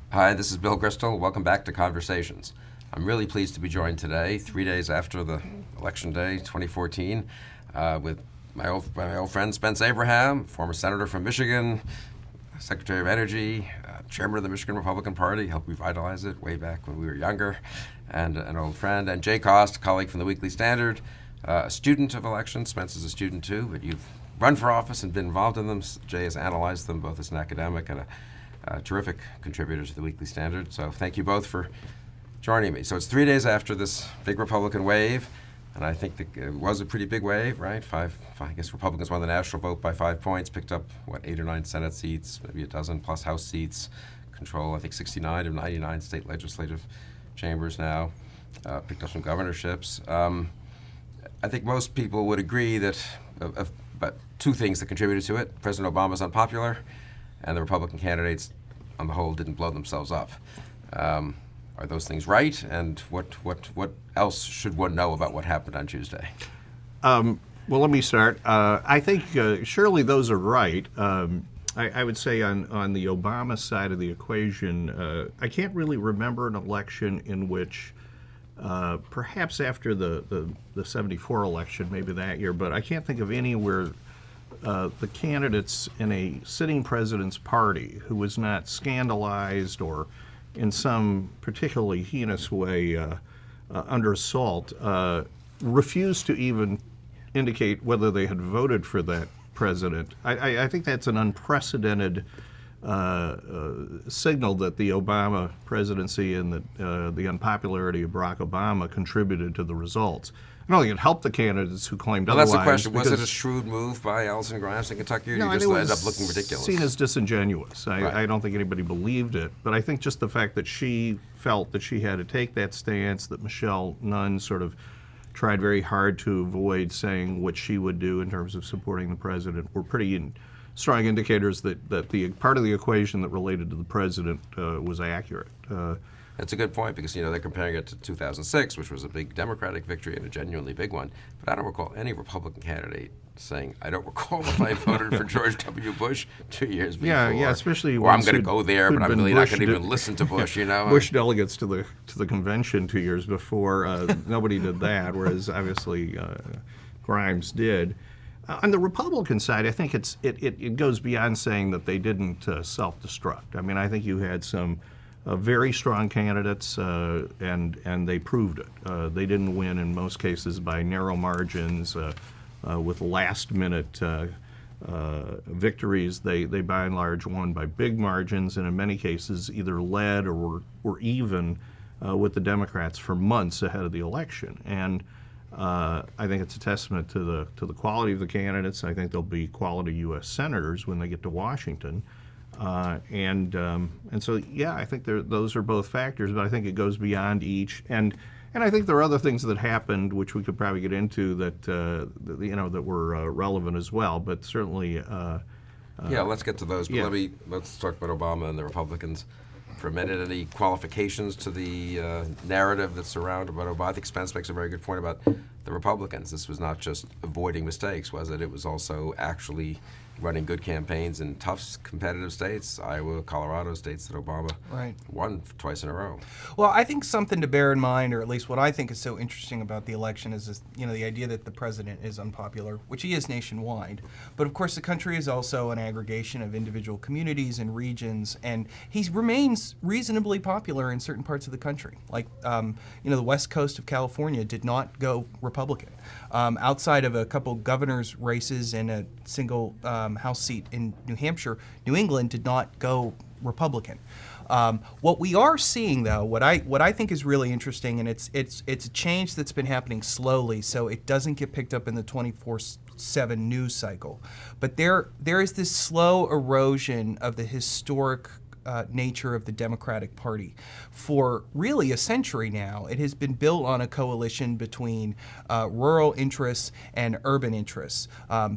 Hi, this is Bill Kristol. Welcome back to Conversations. I'm really pleased to be joined today, 3 days after the election day, 2014, with my old friend Spence Abraham, former senator from Michigan, Secretary of Energy, chairman of the Michigan Republican Party, helped revitalize it way back when we were younger, and an old friend, and Jay Cost, a colleague from the Weekly Standard, a student of elections. Spence is a student too, but you've run for office and been involved in them. Jay has analyzed them both as an academic and a terrific contributor to the Weekly Standard. So thank you both for joining me. So it's 3 days after this big Republican wave, and I think it was a pretty big wave, right? I guess Republicans won the national vote by 5 points, picked up, 8 or 9 Senate seats, maybe a dozen plus House seats, control, I think, 69 of 99 state legislative chambers now, picked up some governorships. I think most people would agree that but two things that contributed to it: President Obama's unpopular, and the Republican candidates, on the whole, didn't blow themselves up. Are those things right? And what else should one know about what happened on Tuesday? Well, let me start. I think surely those are right. I would say on the Obama side of the equation, I can't really remember an election in which, perhaps after the 74 election, maybe that year, but I can't think of any where the candidates in a sitting president's party who was not scandalized or in some particularly heinous way under assault refused to even indicate whether they had voted for that president. I think that's an unprecedented signal that the Obama presidency and the unpopularity of Barack Obama contributed to the results. I don't think it helped the candidates who claimed otherwise. Well, that's the question. Was it a shrewd move by Alison Grimes in Kentucky, or no, you just ended up looking ridiculous? Seen as disingenuous. Right. I don't think anybody believed it, but I think just the fact that she felt that she had to take that stance, that Michelle Nunn sort of tried very hard to avoid saying what she would do in terms of supporting the president, were pretty strong indicators that the part of the equation that related to the president was accurate. That's a good point, because they're comparing it to 2006, which was a big Democratic victory and a genuinely big one. But I don't recall any Republican candidate saying, "I don't recall if I voted for George W. Bush 2 years before." Yeah, especially. Or I'm going to go there, but I'm really not going to even listen to Bush. Bush delegates to the convention 2 years before. Nobody did that, whereas obviously Grimes did. On the Republican side, I think it goes beyond saying that they didn't self-destruct. I mean, I think you had some very strong candidates, and they proved it. They didn't win in most cases by narrow margins, with last-minute victories. They by and large won by big margins, and in many cases either led or were even with the Democrats for months ahead of the election. And I think it's a testament to the quality of the candidates. I think they'll be quality U.S. senators when they get to Washington. And so, yeah, I think those are both factors, but I think it goes beyond each. And I think there are other things that happened, which we could probably get into, that were relevant as well. But certainly, yeah, let's get to those. But yeah. let's talk about Obama and the Republicans for a minute. Any qualifications to the narrative that's surrounded about Obama? I think Spence makes a very good point about the Republicans. This was not just avoiding mistakes, was it? It was also actually running good campaigns in tough, competitive states, Iowa, Colorado, states that Obama won twice in a row. Well, I think something to bear in mind, or at least what I think is so interesting about the election, is this, the idea that the president is unpopular, which he is nationwide. But of course, the country is also an aggregation of individual communities and regions, and he remains reasonably popular in certain parts of the country. Like, the west coast of California did not go Republican. Outside of a couple governor's races and a single House seat in New Hampshire, New England did not go Republican. What we are seeing, though, what I think is really interesting, and it's a change that's been happening slowly, so it doesn't get picked up in the 24/7 news cycle. But there is this slow erosion of the historic nature of the Democratic Party. For really a century now, it has been built on a coalition between rural interests and urban interests,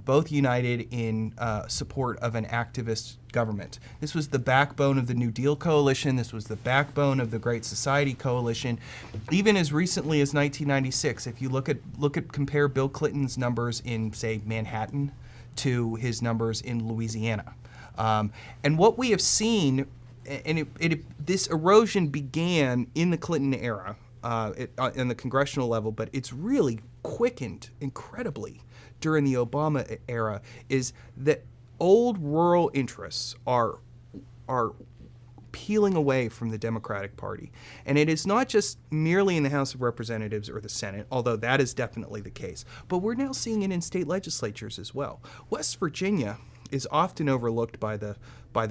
both united in support of an activist government. This was the backbone of the New Deal coalition. This was the backbone of the Great Society coalition. Even as recently as 1996, if you compare Bill Clinton's numbers in, say, Manhattan to his numbers in Louisiana. And what we have seen this erosion began in the Clinton era in the congressional level, but it's really quickened incredibly during the Obama era. Is that old rural interests are peeling away from the Democratic Party. And it is not just merely in the House of Representatives or the Senate, although that is definitely the case, but we're now seeing it in state legislatures as well. West Virginia is often overlooked by the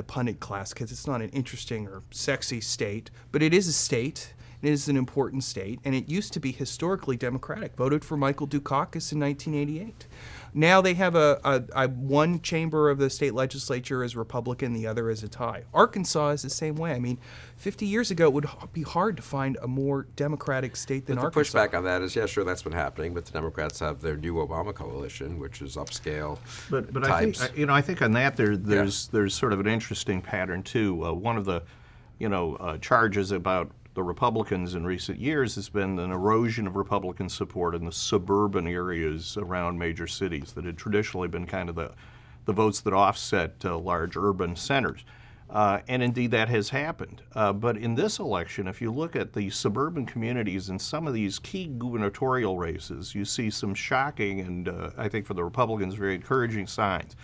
pundit class because it's not an interesting or sexy state, but it is a state. It is an important state, and it used to be historically Democratic. Voted for Michael Dukakis in 1988. Now they have a one chamber of the state legislature is Republican, the other is a tie. Arkansas is the same way. I mean, 50 years ago, it would be hard to find a more Democratic state than Arkansas. The pushback on that is, yeah, sure, that's been happening, but the Democrats have their new Obama coalition, which is upscale. But types. I think on that there's sort of an interesting pattern too. One of the charges about the Republicans in recent years has been an erosion of Republican support in the suburban areas around major cities that had traditionally been kind of the votes that offset large urban centers. And indeed that has happened. But in this election, if you look at the suburban communities in some of these key gubernatorial races, you see some shocking and I think for the Republicans very encouraging signs.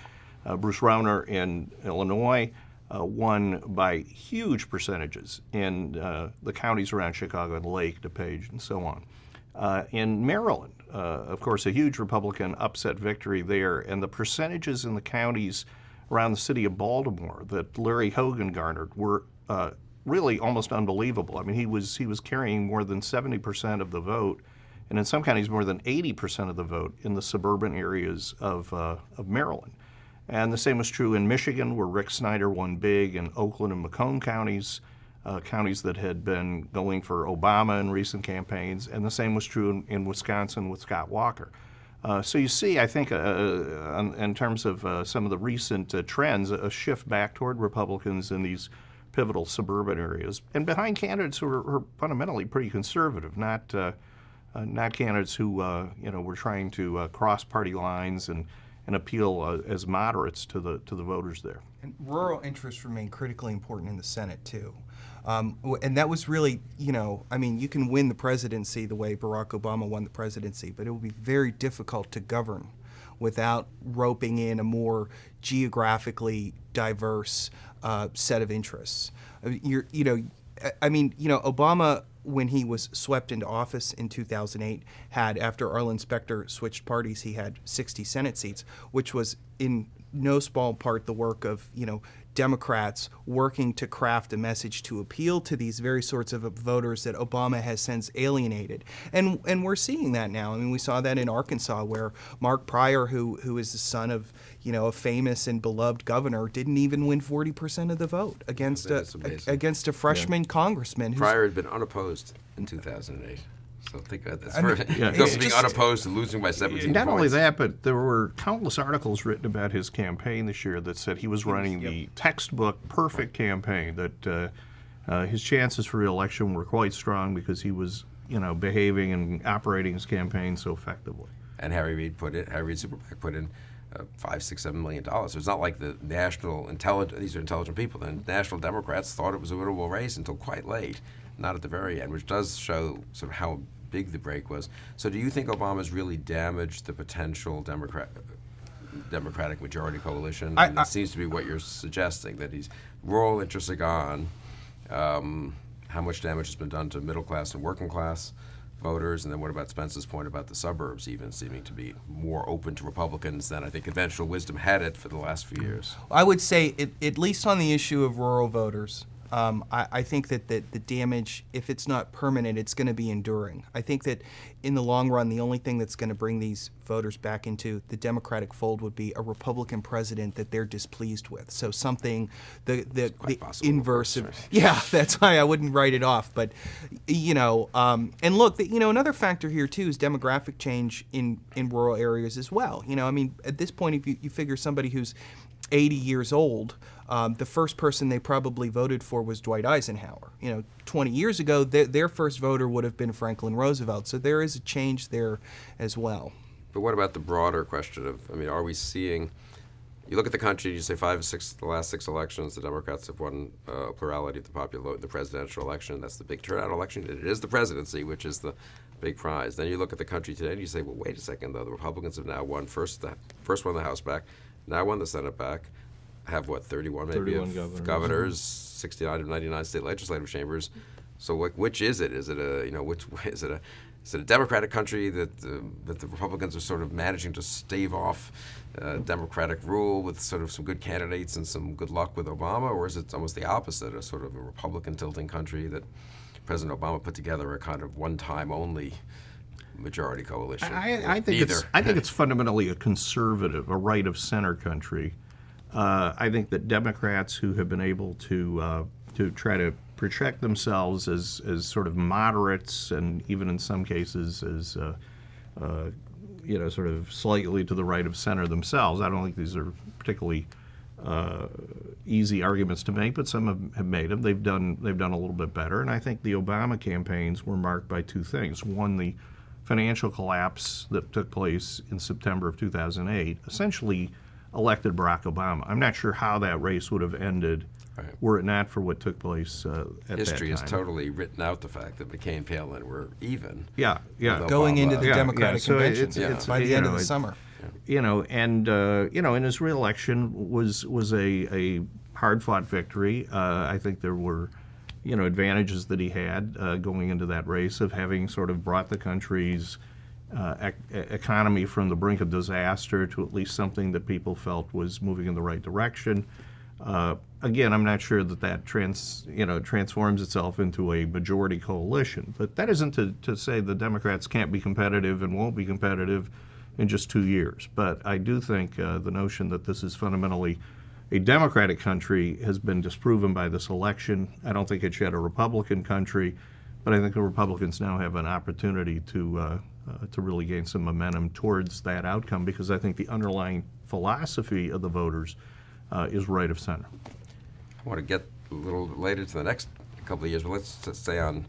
Bruce Rauner in Illinois won by huge percentages in the counties around Chicago and Lake, DePage, and so on. In Maryland, of course, a huge Republican upset victory there, and the percentages in the counties around the city of Baltimore that Larry Hogan garnered were really almost unbelievable. I mean, he was carrying more than 70% of the vote, and in some counties more than 80% of the vote in the suburban areas of Maryland. And the same was true in Michigan, where Rick Snyder won big, in Oakland and Macomb counties, counties that had been going for Obama in recent campaigns. And the same was true in Wisconsin with Scott Walker. So you see, I think, in terms of some of the recent trends, a shift back toward Republicans in these pivotal suburban areas, and behind candidates who are fundamentally pretty conservative, not candidates who were trying to cross party lines and appeal as moderates to the voters there. And rural interests remain critically important in the Senate, too. And that was really, you can win the presidency the way Barack Obama won the presidency, but it will be very difficult to govern without roping in a more geographically diverse set of interests. Obama, when he was swept into office in 2008, had, after Arlen Specter switched parties, he had 60 Senate seats, which was in no small part the work of, Democrats working to craft a message to appeal to these very sorts of voters that Obama has since alienated. And we're seeing that now. I mean, we saw that in Arkansas, where Mark Pryor, who is the son of, a famous and beloved governor, didn't even win 40% of the vote against a freshman congressman. Pryor had been unopposed in 2008. So think about this. It goes from being unopposed to losing by 17 Not points. only that, but there were countless articles written about his campaign this year that said he was running the textbook perfect campaign, that his chances for re-election were quite strong because he was, behaving and operating his campaign so effectively. And Harry Reid Super PAC put in $5, $6, $7 million. So it's not like the national these are intelligent people. The national Democrats thought it was a winnable race until quite late, not at the very end, which does show sort of how big the break was. So do you think Obama's really damaged the potential Democratic majority coalition? And that seems to be what you're suggesting, that rural interests are gone. How much damage has been done to middle class and working class voters? And then what about Spence's point about the suburbs even seeming to be more open to Republicans than I think conventional wisdom had it for the last few years? I would say, at least on the issue of rural voters, I think that the damage, if it's not permanent, it's going to be enduring. I think that in the long run, the only thing that's going to bring these voters back into the Democratic fold would be a Republican president that they're displeased with. So something, the inverse of, yeah, that's why I wouldn't write it off. But, and look, another factor here too is demographic change in rural areas as well. At this point, if you figure somebody who's 80 years old, the first person they probably voted for was Dwight Eisenhower. 20 years ago, their first voter would have been Franklin Roosevelt. So there is a change there as well. But what about the broader question of, are we seeing, you look at the country, you say the last 6 elections, the Democrats have won a plurality of the popular vote in the presidential election. That's the big turnout election. It is the presidency, which is the big prize. Then you look at the country today and you say, well, wait a second, though. The Republicans have now won first won the House back, now won the Senate back, have, 31 maybe 31 of governors, 69 of 99 state legislative chambers. So which is it? Is it is it a Democratic country that the Republicans are sort of managing to stave off Democratic rule with sort of some good candidates and some good luck with Obama, or is it almost the opposite, a sort of a Republican tilting country that President Obama put together a kind of one-time only majority coalition? I think it's fundamentally a conservative, a right of center country. I think that Democrats who have been able to try to project themselves as sort of moderates, and even in some cases as sort of slightly to the right of center themselves. I don't think these are particularly easy arguments to make, but some have made them. They've done a little bit better, and I think the Obama campaigns were marked by 2 things. One, the financial collapse that took place in September of 2008 essentially elected Barack Obama. I'm not sure how that race would have ended were it not for what took place at that time. History has totally written out the fact that McCain and Palin were even. Yeah. Going into the Democratic So convention it's by the end of the summer. And his reelection was a hard-fought victory. I think there were, advantages that he had going into that race of having sort of brought the country's economy from the brink of disaster to at least something that people felt was moving in the right direction. Again, I'm not sure that transforms itself into a majority coalition, but that isn't to say the Democrats can't be competitive and won't be competitive in just 2 years. But I do think the notion that this is fundamentally a Democratic country has been disproven by this election. I don't think it's yet a Republican country, but I think the Republicans now have an opportunity to really gain some momentum towards that outcome, because I think the underlying philosophy of the voters is right of center. I want to get a little later to the next couple of years, but let's just stay on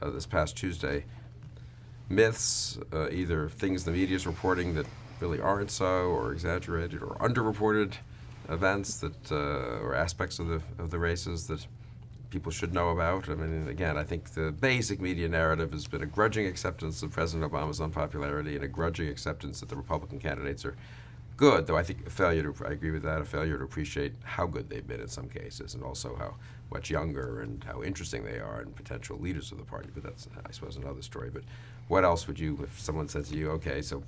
this past Tuesday. Myths, either things the media is reporting that really aren't so, or exaggerated, or underreported events that or aspects of the races that people should know about. I mean, again, I think the basic media narrative has been a grudging acceptance of President Obama's unpopularity and a grudging acceptance that the Republican candidates are good, though I think I agree with that, a failure to appreciate how good they've been in some cases, and also how much younger and how interesting they are and potential leaders of the party. But that's, I suppose, another story. But what else would you, if someone said to you, okay, so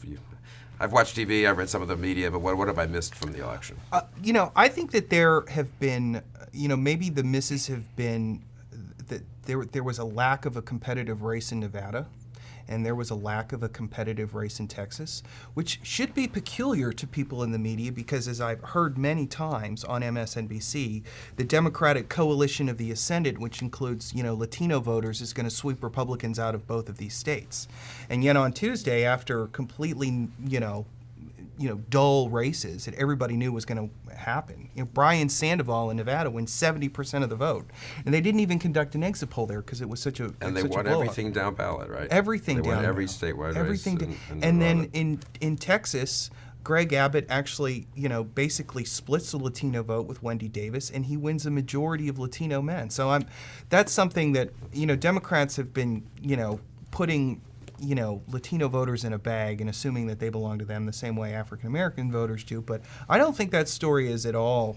I've watched TV, I've read some of the media, but what have I missed from the election? I think that there have been, maybe the misses have been that there was a lack of a competitive race in Nevada, and there was a lack of a competitive race in Texas, which should be peculiar to people in the media because, as I've heard many times on MSNBC, the Democratic coalition of the ascendant, which includes, Latino voters, is going to sweep Republicans out of both of these states. And yet on Tuesday, after completely, dull races that everybody knew was going to happen. Brian Sandoval in Nevada wins 70% of the vote, and they didn't even conduct an exit poll there because it was such a and they won everything down ballot, right? Everything they down won every ballot. statewide Everything race. and then in Texas, Greg Abbott actually, basically splits the Latino vote with Wendy Davis, and he wins a majority of Latino men. So that's something that Democrats have been putting Latino voters in a bag and assuming that they belong to them the same way African American voters do. But I don't think that story is at all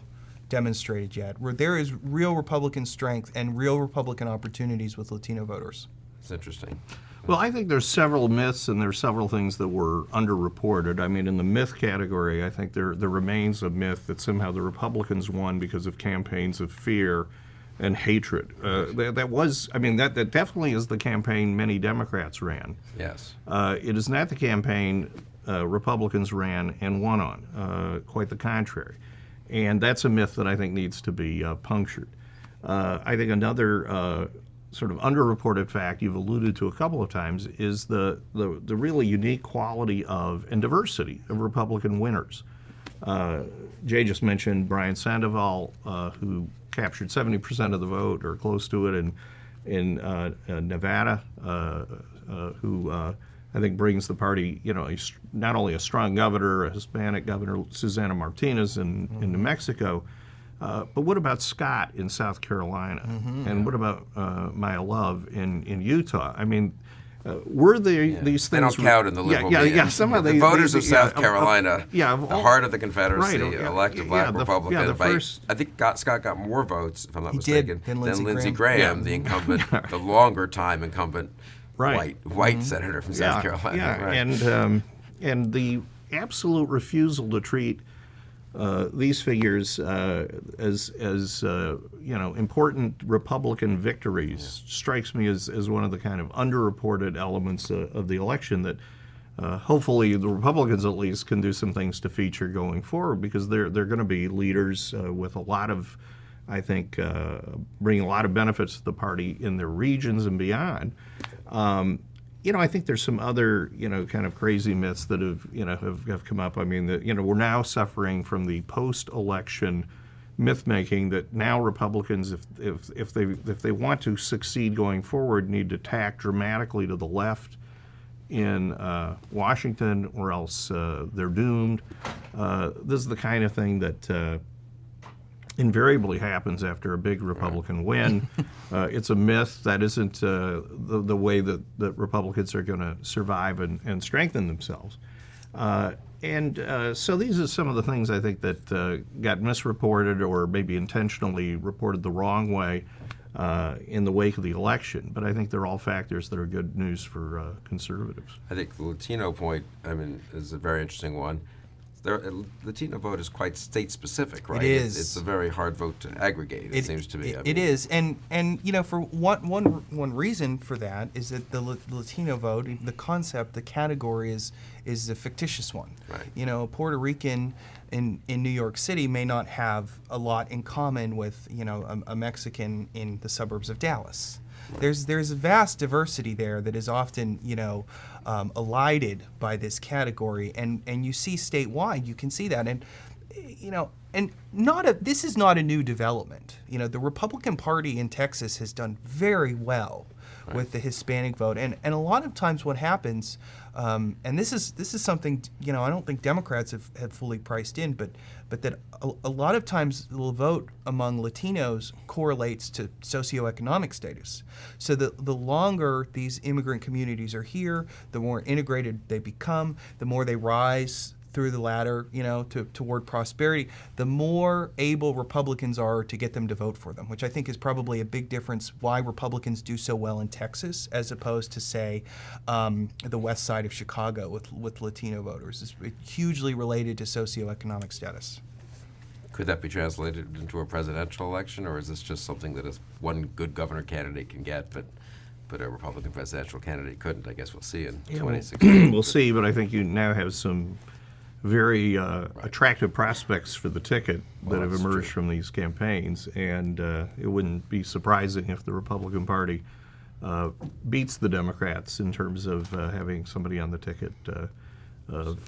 demonstrated yet, where there is real Republican strength and real Republican opportunities with Latino voters. It's interesting. Well, I think there's several myths and there's several things that were underreported. I mean, in the myth category, I think there remains a myth that somehow the Republicans won because of campaigns of fear and hatred. That definitely is the campaign many Democrats ran. Yes. It is not the campaign Republicans ran and won on. Quite the contrary. And that's a myth that I think needs to be punctured. I think another sort of underreported fact you've alluded to a couple of times is the really unique quality of and diversity of Republican winners. Jay just mentioned Brian Sandoval, who captured 70% of the vote or close to it in Nevada, who I think brings the party, not only a strong governor, a Hispanic governor, Susana Martinez in New Mexico, but what about Scott in South Carolina? And what about Maya Love in Utah? I mean, were there these They things? don't count in the liberal meeting. Some of the voters of South Carolina, the heart of the Confederacy, right, elected black Republican. the first, I think Scott got more votes, if I'm not He did, mistaken, than than Lindsey Lindsey Graham. Graham, the incumbent, the longer time incumbent Right. white senator from South Carolina. Yeah, Right. And the absolute refusal to treat these figures as important Republican victories strikes me as one of the kind of underreported elements of the election that hopefully the Republicans at least can do some things to feature going forward, because they're going to be leaders with a lot of, I think, bringing a lot of benefits to the party in their regions and beyond. I think there's some other, kind of crazy myths that have come up. I mean, we're now suffering from the post-election myth making that now Republicans, if they want to succeed going forward, need to tack dramatically to the left in Washington, or else they're doomed. This is the kind of thing that invariably happens after a big Republican win. It's a myth. That isn't the way that Republicans are going to survive and strengthen themselves. So these are some of the things I think that got misreported or maybe intentionally reported the wrong way in the wake of the election. But I think they're all factors that are good news for conservatives. I think the Latino point, is a very interesting one. The Latino vote is quite state-specific, right? It is. It's a very hard vote to aggregate, it seems to me. It is, and for one reason for that is that the Latino vote, the concept, the category is a fictitious one. Right. A Puerto Rican in New York City may not have a lot in common with a Mexican in the suburbs of Dallas. There's a vast diversity there that is often elided by this category, and you see statewide, you can see that, and this is not a new development. The Republican Party in Texas has done very well with the Hispanic vote, and a lot of times what happens, and this is something I don't think Democrats have fully priced in, but that a lot of times the vote among Latinos correlates to socioeconomic status. So the longer these immigrant communities are here, the more integrated they become, the more they rise through the ladder, toward prosperity, the more able Republicans are to get them to vote for them, which I think is probably a big difference why Republicans do so well in Texas as opposed to, say, the west side of Chicago with Latino voters. It's hugely related to socioeconomic status. Could that be translated into a presidential election, or is this just something that one good governor candidate can get, but a Republican presidential candidate couldn't? I guess we'll see in 2016. We'll see, but I think you now have some very attractive prospects for the ticket that have emerged from these campaigns, and it wouldn't be surprising if the Republican Party beats the Democrats in terms of having somebody on the ticket of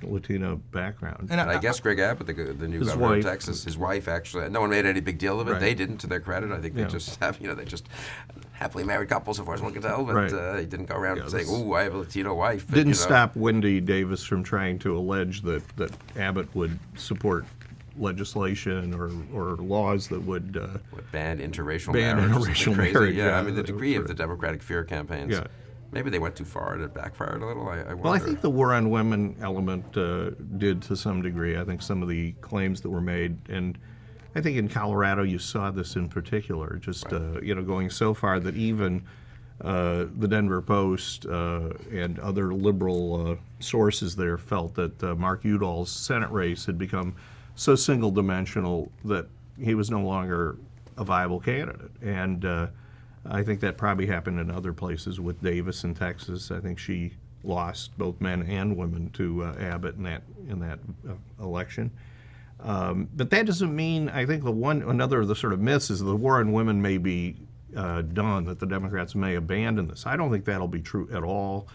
Latino background. And I guess Greg Abbott, the new governor of Texas, his wife actually, no one made any big deal of it. Right. They didn't, to their credit. I think they just have, they just happily married couple, so far as one can tell. But he didn't go around saying, "Ooh, I have a Latino wife." But, didn't stop Wendy Davis from trying to allege that Abbott would support legislation or laws that would ban interracial marriage. Crazy. Yeah, the degree of the Democratic fear campaigns. Yeah. Maybe they went too far and it backfired a little. I wonder. Well, I think the war on women element did to some degree. I think some of the claims that were made, and I think in Colorado you saw this in particular, just going so far that even the Denver Post and other liberal sources there felt that Mark Udall's Senate race had become so single-dimensional that he was no longer a viable candidate. And I think that probably happened in other places with Davis in Texas. I think she lost both men and women to Abbott in that election. But that doesn't mean, I think another of the sort of myths is the war on women may be done, that the Democrats may abandon this. I don't think that'll be true at all.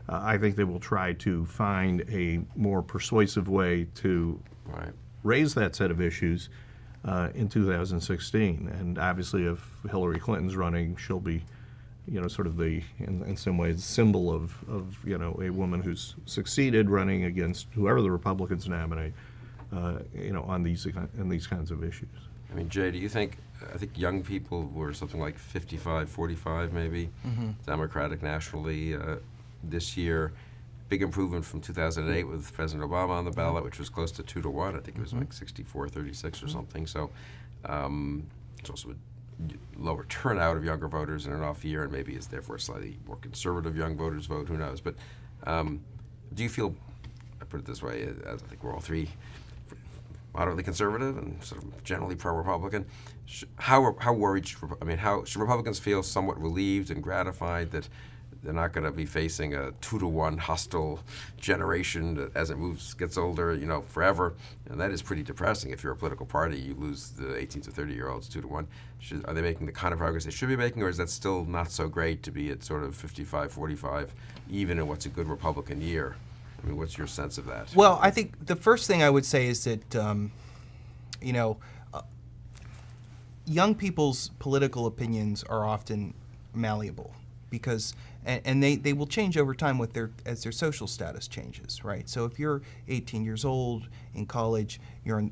I think they will try to find a more persuasive way to raise that set of issues in 2016. And obviously if Hillary Clinton's running, she'll be sort of in some ways, symbol of a woman who's succeeded running against whoever the Republicans nominate, on these kinds of issues. I mean, Jay, do you think, I think young people were something like 55, 45 maybe, Democratic nationally this year. Big improvement from 2008 with President Obama on the ballot, which was close to 2-1. I think it was like 64-36 or something. So it's also a lower turnout of younger voters in an off year, and maybe is therefore slightly more conservative young voters vote, who knows. But do you feel, I put it this way, as I think we're all three moderately conservative and sort of generally pro-Republican, how worried should Republicans feel somewhat relieved and gratified that they're not going to be facing a 2-1 hostile generation that, as it gets older, forever, and that is pretty depressing. If you're a political party, you lose the 18 to 30-year-olds 2-1. Are they making the kind of progress they should be making, or is that still not so great to be at sort of 55-45, even in what's a good Republican year? I mean, what's your sense of that? Well, I think the first thing I would say is that, young people's political opinions are often malleable because, and they will change over time as their social status changes, right? So if you're 18 years old in college, you're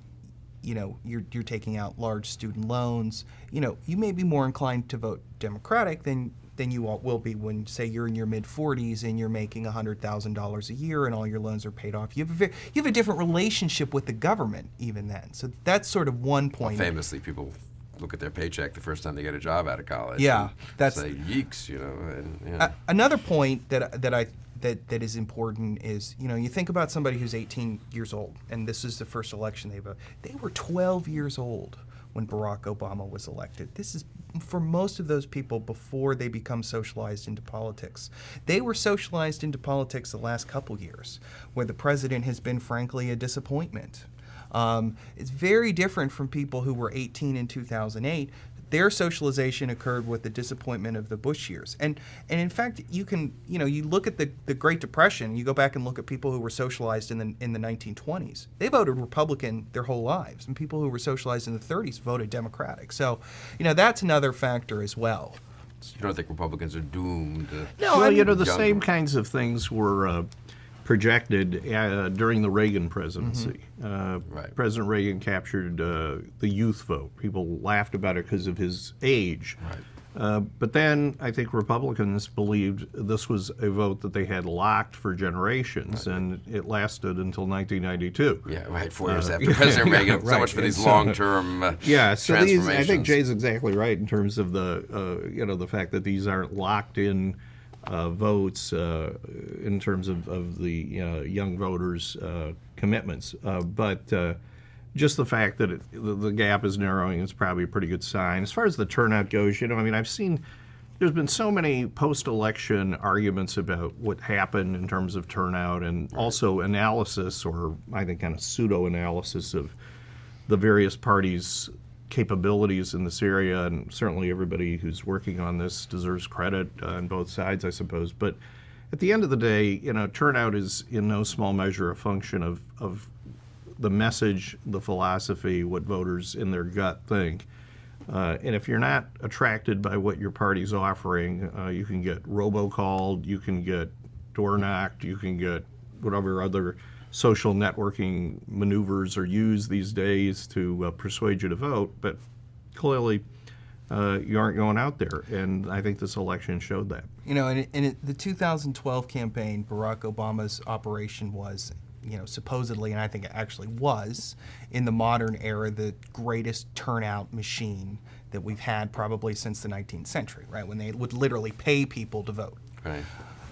taking out large student loans, you may be more inclined to vote Democratic than you will be when, say, you're in your mid-40s and you're making $100,000 a year and all your loans are paid off. You have a different relationship with the government even then. So that's sort of one point. Well, famously, people look at their paycheck the first time they get a job out of college. Yeah, and say yeeks, And, Another point that is important is, you think about somebody who's 18 years old, and this is the first election they voted. They were 12 years old when Barack Obama was elected. This is, for most of those people, before they become socialized into politics. They were socialized into politics the last couple years, where the president has been, frankly, a disappointment. It's very different from people who were 18 in 2008. Their socialization occurred with the disappointment of the Bush years. And in fact, you look at the Great Depression, you go back and look at people who were socialized in the 1920s. They voted Republican their whole lives, and people who were socialized in the 30s voted Democratic. So, that's another factor as well. So you don't think Republicans are doomed? No, well, the same kinds of things were projected during the Reagan presidency. Right. President Reagan captured the youth vote. People laughed about it because of his age. Right. But then I think Republicans believed this was a vote that they had locked for generations, and it lasted until 1992. Yeah, right, 4 years after President Reagan. Right. So much for these long-term so transformations. I think Jay's exactly right in terms of the fact that these aren't locked in votes in terms of the young voters' commitments. But just the fact that the gap is narrowing is probably a pretty good sign. As far as the turnout goes, I've seen there's been so many post-election arguments about what happened in terms of turnout, and also analysis, or I think kind of pseudo-analysis of the various parties' capabilities in this area, and certainly everybody who's working on this deserves credit on both sides, I suppose. But at the end of the day, turnout is in no small measure a function of the message, the philosophy, what voters in their gut think. And if you're not attracted by what your party's offering, you can get robocalled, you can get door knocked, you can get whatever other social networking maneuvers are used these days to persuade you to vote, but clearly you aren't going out there, and I think this election showed that. In the 2012 campaign, Barack Obama's operation was, supposedly, and I think it actually was, in the modern era, the greatest turnout machine that we've had probably since the 19th century, right, when they would literally pay people to vote. Right.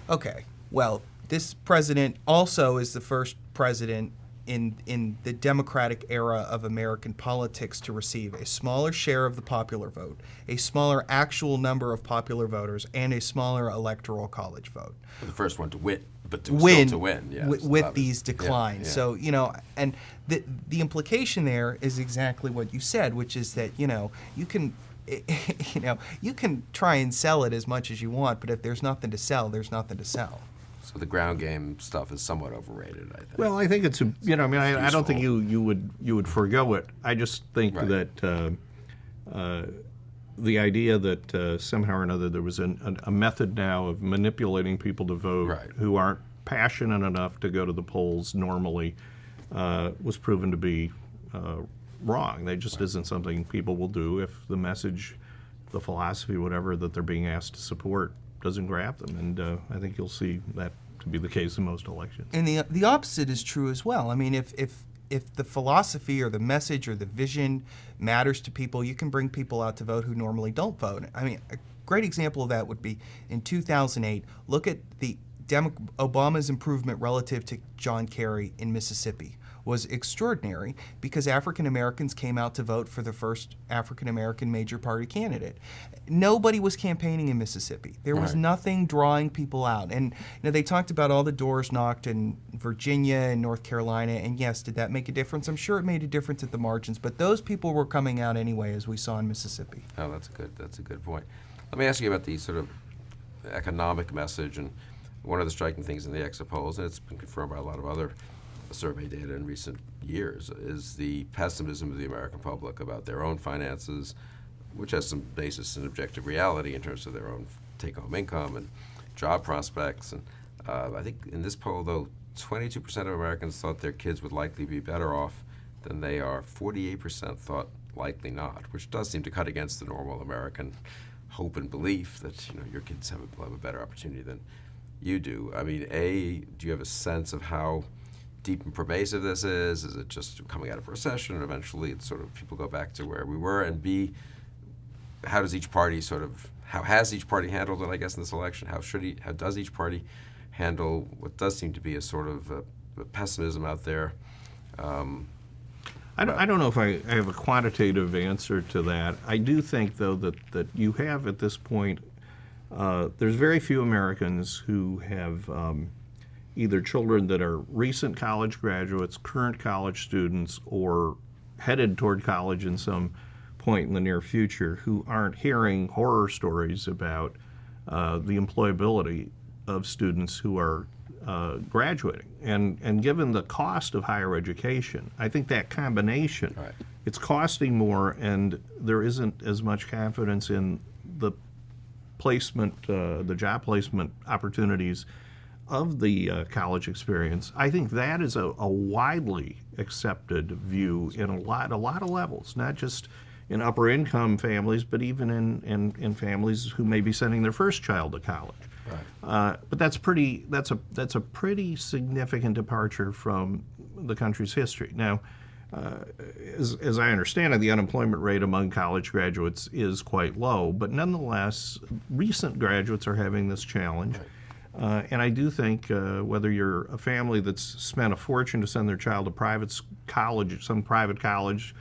Okay, well, this president also is the first president in the Democratic era of American politics to receive a smaller share of the popular vote, a smaller actual number of popular voters, and a smaller electoral college vote. For the first one to win, but still to win. Yeah, with these declines. Yeah, yeah. So, and the implication there is exactly what you said, which is that, you can you can try and sell it as much as you want, but if there's nothing to sell, there's nothing to sell. So the ground game stuff is somewhat overrated, I think. Well, I think it's I don't think you would forego it. I just think Right. that the idea that somehow or another there was a method now of manipulating people to vote Right. who aren't passionate enough to go to the polls normally was proven to be wrong. That just isn't something people will do if the message, the philosophy, whatever that they're being asked to support doesn't grab them. And I think you'll see that to be the case in most elections. And the opposite is true as well. I mean, if the philosophy or the message or the vision matters to people, you can bring people out to vote who normally don't vote. I mean, a great example of that would be in 2008. Look at Obama's improvement relative to John Kerry in Mississippi was extraordinary because African Americans came out to vote for the first African American major party candidate. Nobody was campaigning in Mississippi. There was nothing drawing people out. And they talked about all the doors knocked in Virginia and North Carolina, and yes, did that make a difference? I'm sure it made a difference at the margins, but those people were coming out anyway, as we saw in Mississippi. Oh, that's a good point. Let me ask you about the sort of economic message, and one of the striking things in the exit polls, and it's been confirmed by a lot of other survey data in recent years, is the pessimism of the American public about their own finances, which has some basis in objective reality in terms of their own take-home income and job prospects. And I think in this poll, though, 22% of Americans thought their kids would likely be better off than they are. 48% thought likely not, which does seem to cut against the normal American hope and belief that your kids have a better opportunity than you do. I mean, do you have a sense of how deep and pervasive this is? Is it just coming out of a recession and eventually it's sort of people go back to where we were? And B, how has each party handled it, I guess, in this election? How does each party handle what does seem to be a sort of a pessimism out there? I don't know if I have a quantitative answer to that. I do think, though, that you have at this point, there's very few Americans who have either children that are recent college graduates, current college students, or headed toward college in some point in the near future who aren't hearing horror stories about the employability of students who are graduating. And given the cost of higher education, I think that combination, it's costing more, and there isn't as much confidence in the placement, the job placement opportunities of the college experience. I think that is a widely accepted view in a lot of levels, not just in upper income families, but even in families who may be sending their first child to college. But that's a pretty significant departure from the country's history. Now, as I understand it, the unemployment rate among college graduates is quite low, but nonetheless, recent graduates are having this challenge. And I do think whether you're a family that's spent a fortune to send their child to some private college,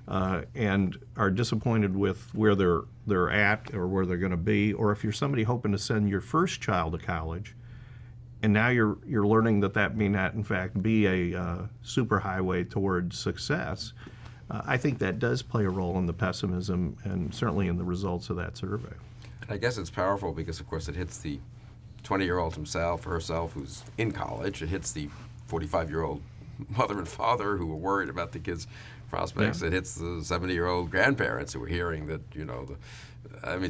and are disappointed with where they're at or where they're going to be, or if you're somebody hoping to send your first child to college, and now you're learning that may not in fact be a superhighway towards success, I think that does play a role in the pessimism and certainly in the results of that survey. And I guess it's powerful because, of course, it hits the 20-year-old himself or herself who's in college. It hits the 45-year-old mother and father who were worried about the kids' prospects. Yeah. It hits the 70-year-old grandparents who are hearing that,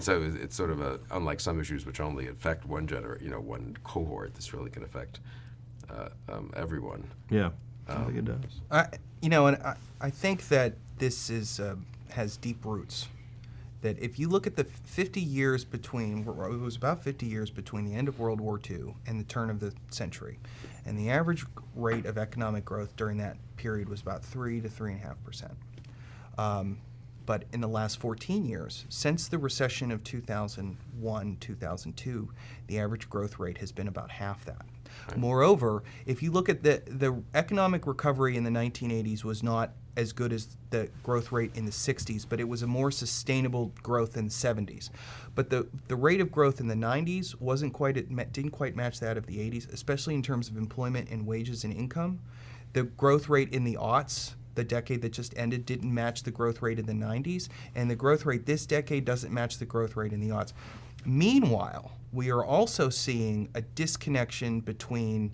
so it's sort of unlike some issues which only affect one one cohort. This really can affect everyone. Yeah, I think it does. I think that this has deep roots. That if you look at the 50 years between, it was about 50 years between the end of World War II and the turn of the century, and the average rate of economic growth during that period was about 3 to 3.5%. But in the last 14 years, since the recession of 2001, 2002, the average growth rate has been about half that. Right. Moreover, if you look at the economic recovery in the 1980s was not as good as the growth rate in the 60s, but it was a more sustainable growth in the 70s. But the rate of growth in the 90s didn't quite match that of the 80s, especially in terms of employment and wages and income. The growth rate in the aughts, the decade that just ended, didn't match the growth rate in the 90s, and the growth rate this decade doesn't match the growth rate in the aughts. Meanwhile, we are also seeing a disconnection between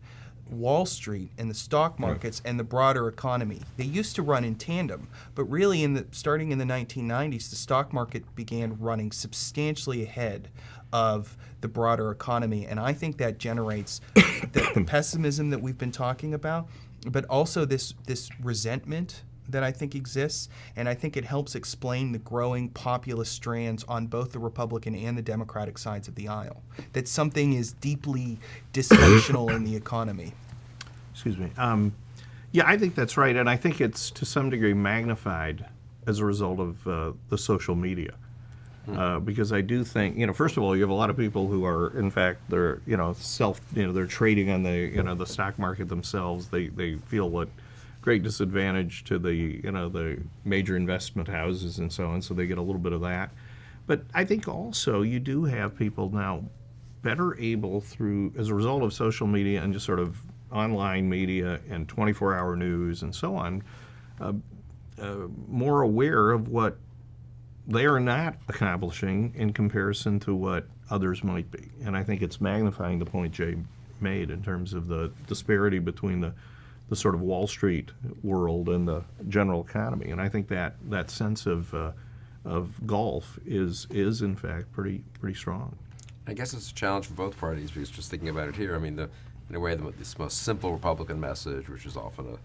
Wall Street and the stock markets and the broader economy. They used to run in tandem, but really starting in the 1990s, the stock market began running substantially ahead of the broader economy, and I think that generates the pessimism that we've been talking about, but also this resentment that I think exists, and I think it helps explain the growing populist strands on both the Republican and the Democratic sides of the aisle, that something is deeply dysfunctional in the economy. Excuse me. Yeah, I think that's right, and I think it's to some degree magnified as a result of the social media. Because I do think, first of all, you have a lot of people who are, in fact, they're, they're trading on the stock market themselves. They feel at great disadvantage to the major investment houses and so on, so they get a little bit of that. But I think also you do have people now better able as a result of social media and just sort of online media and 24-hour news and so on, more aware of what they are not accomplishing in comparison to what others might be. And I think it's magnifying the point Jay made in terms of the disparity between the sort of Wall Street world and the general economy. And I think that sense of gulf is in fact pretty strong. I guess it's a challenge for both parties, because just thinking about it here, I mean, in a way, this most simple Republican message, which is often a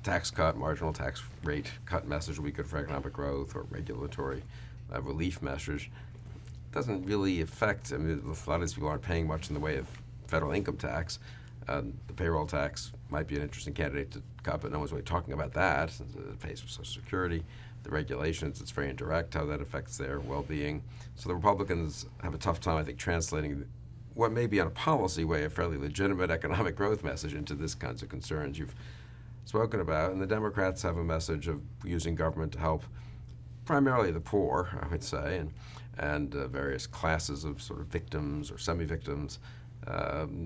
tax cut, marginal tax rate cut message, will be good for economic growth, or regulatory relief measures, doesn't really affect, a lot of these people aren't paying much in the way of federal income tax. The payroll tax might be an interesting candidate to cut, but no one's really talking about that, since it pays for Social Security. The regulations, it's very indirect how that affects their well-being. So the Republicans have a tough time, I think, translating what may be on a policy way a fairly legitimate economic growth message into this kinds of concerns you've spoken about. And the Democrats have a message of using government to help primarily the poor, I would say, and various classes of sort of victims or semi-victims.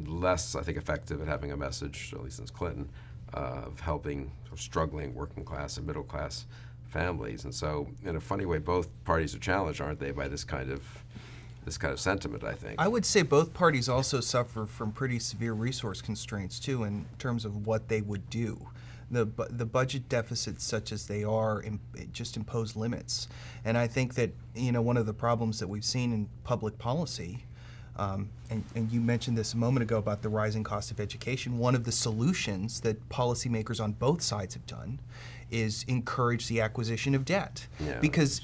Less, I think, effective at having a message, at least since Clinton, of helping sort of struggling working class and middle class families. And so, in a funny way, both parties are challenged, aren't they, by this kind of sentiment, I think. I would say both parties also suffer from pretty severe resource constraints, too, in terms of what they would do. The budget deficits, such as they are, just impose limits. And I think that, one of the problems that we've seen in public policy, and you mentioned this a moment ago about the rising cost of education, one of the solutions that policymakers on both sides have done is encourage the acquisition of debt. Yeah. Because,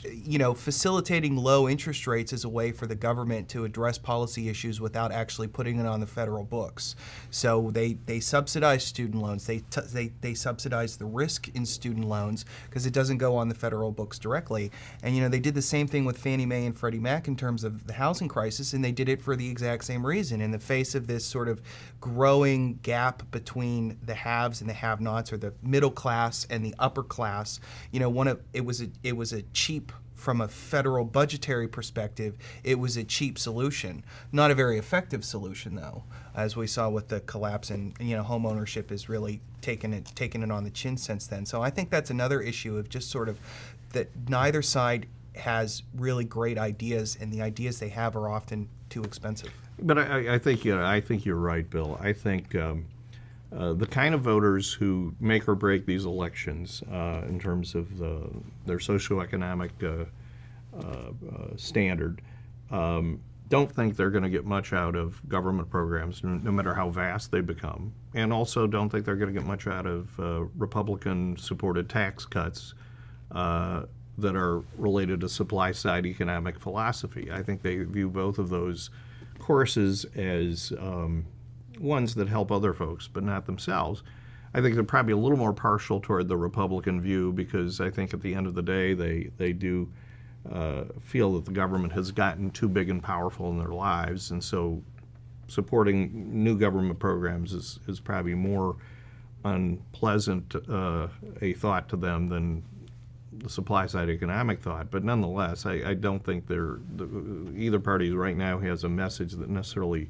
facilitating low interest rates is a way for the government to address policy issues without actually putting it on the federal books. So they subsidize student loans. They subsidize the risk in student loans because it doesn't go on the federal books directly. And, they did the same thing with Fannie Mae and Freddie Mac in terms of the housing crisis, and they did it for the exact same reason. In the face of this sort of growing gap between the haves and the have-nots, or the middle class and the upper class, it was a cheap, from a federal budgetary perspective, it was a cheap solution. Not a very effective solution, though, as we saw with the collapse in home ownership is really taken it on the chin since then. So I think that's another issue of just sort of that neither side has really great ideas, and the ideas they have are often too expensive. But I think you're right, Bill. I think the kind of voters who make or break these elections in terms of their socioeconomic standard don't think they're going to get much out of government programs, no matter how vast they become, and also don't think they're going to get much out of Republican-supported tax cuts that are related to supply-side economic philosophy. I think they view both of those courses as ones that help other folks, but not themselves. I think they're probably a little more partial toward the Republican view, because I think at the end of the day they do feel that the government has gotten too big and powerful in their lives, and so supporting new government programs is probably more unpleasant a thought to them than the supply-side economic thought. But nonetheless, I don't think either party right now has a message that necessarily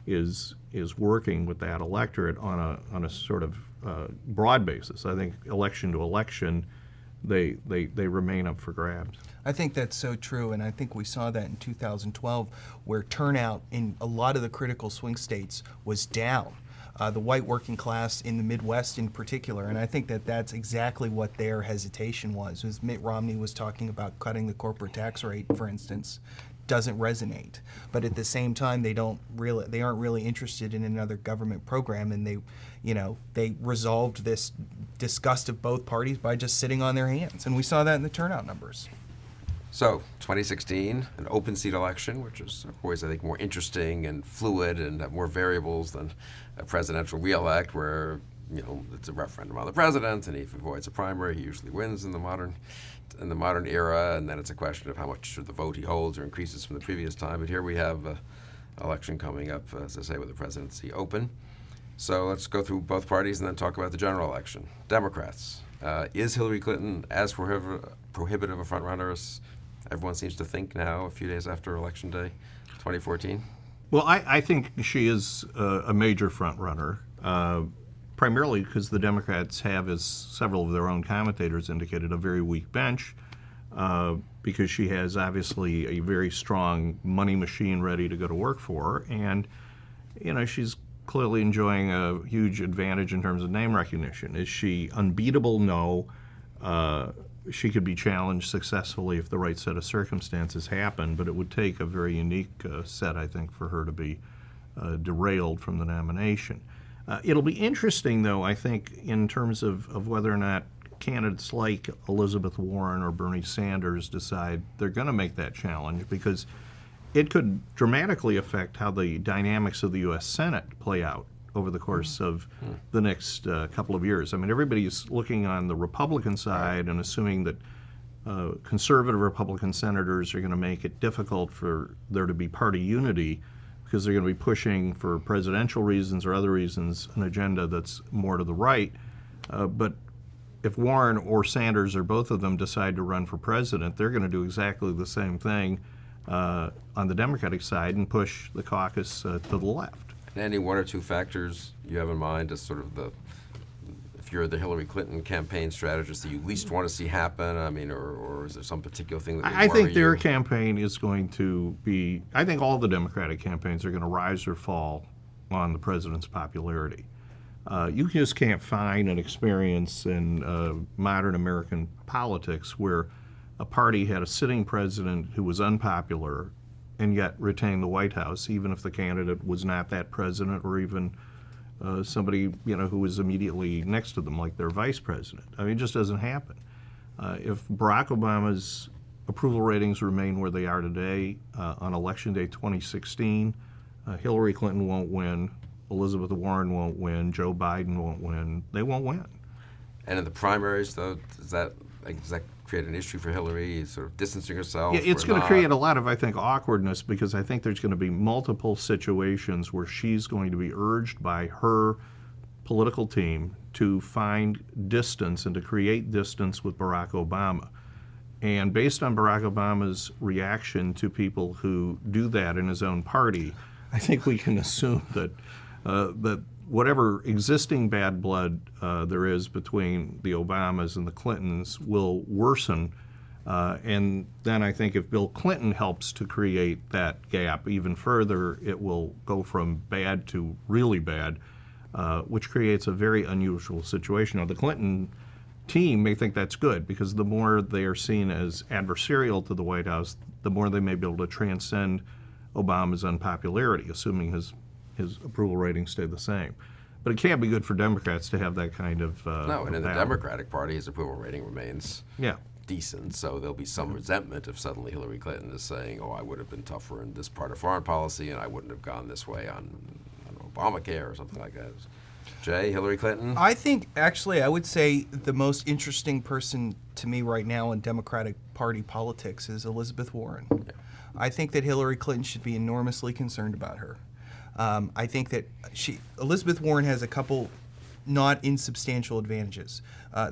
is working with that electorate on a sort of broad basis. I think election to election, they remain up for grabs. I think that's so true, and I think we saw that in 2012, where turnout in a lot of the critical swing states was down. the white working class in the Midwest in particular. And I think that that's exactly what their hesitation was Mitt Romney was talking about cutting the corporate tax rate, for instance, doesn't resonate. But at the same time, they aren't really interested in another government program, and they resolved this disgust of both parties by just sitting on their hands. And we saw that in the turnout numbers. So, 2016, an open seat election, which is always, I think, more interesting and fluid and have more variables than a presidential re-elect, where it's a referendum on the president, and if he avoids a primary, he usually wins in the modern era, and then it's a question of how much of the vote he holds or increases from the previous time. But here we have an election coming up, as I say, with the presidency open. So let's go through both parties and then talk about the general election. Democrats. Is Hillary Clinton as prohibitive a frontrunner as everyone seems to think now, a few days after Election Day 2014? Well, I think she is a major frontrunner, primarily because the Democrats have, as several of their own commentators indicated, a very weak bench, because she has obviously a very strong money machine ready to go to work for her, and she's clearly enjoying a huge advantage in terms of name recognition. Is she unbeatable? No. She could be challenged successfully if the right set of circumstances happen, but it would take a very unique set, I think, for her to be derailed from the nomination. It'll be interesting, though, I think, in terms of whether or not candidates like Elizabeth Warren or Bernie Sanders decide they're going to make that challenge, because it could dramatically affect how the dynamics of the U.S. Senate play out over the course of the next couple of years. I mean, everybody's looking on the Republican side and assuming that conservative Republican senators are going to make it difficult for there to be party unity, because they're going to be pushing, for presidential reasons or other reasons, an agenda that's more to the right. But if Warren or Sanders or both of them decide to run for president, they're going to do exactly the same thing on the Democratic side and push the caucus to the left. And any one or two factors you have in mind as sort of if you're the Hillary Clinton campaign strategist, that you least want to see happen? I mean, or is there some particular thing that would I think worry their you? campaign is going to be, I think all the Democratic campaigns are going to rise or fall on the president's popularity. You just can't find an experience in modern American politics where a party had a sitting president who was unpopular and yet retained the White House, even if the candidate was not that president or even somebody who was immediately next to them, like their vice president. I mean, it just doesn't happen. If Barack Obama's approval ratings remain where they are today on Election Day 2016, Hillary Clinton won't win, Elizabeth Warren won't win, Joe Biden won't win. They won't win. And in the primaries, though, does that create an issue for Hillary, sort of distancing herself? Yeah, it's or going to not? create a lot of, I think, awkwardness, because I think there's going to be multiple situations where she's going to be urged by her political team to find distance and to create distance with Barack Obama. And based on Barack Obama's reaction to people who do that in his own party, I think we can assume that that whatever existing bad blood there is between the Obamas and the Clintons will worsen. And then I think if Bill Clinton helps to create that gap even further, it will go from bad to really bad, which creates a very unusual situation. Now, the Clinton team may think that's good, because the more they are seen as adversarial to the White House, the more they may be able to transcend Obama's unpopularity, assuming his approval ratings stay the same. But it can't be good for Democrats to have that kind of No, and in the battle. Democratic Party, his approval rating remains decent, so there'll be some resentment if suddenly Hillary Clinton is saying, oh, I would have been tougher in this part of foreign policy, and I wouldn't have gone this way on Obamacare or something like that. Jay, Hillary Clinton? I think, actually, I would say the most interesting person to me right now in Democratic Party politics is Elizabeth Warren. Yeah. I think that Hillary Clinton should be enormously concerned about her. I think that Elizabeth Warren has a couple not insubstantial advantages.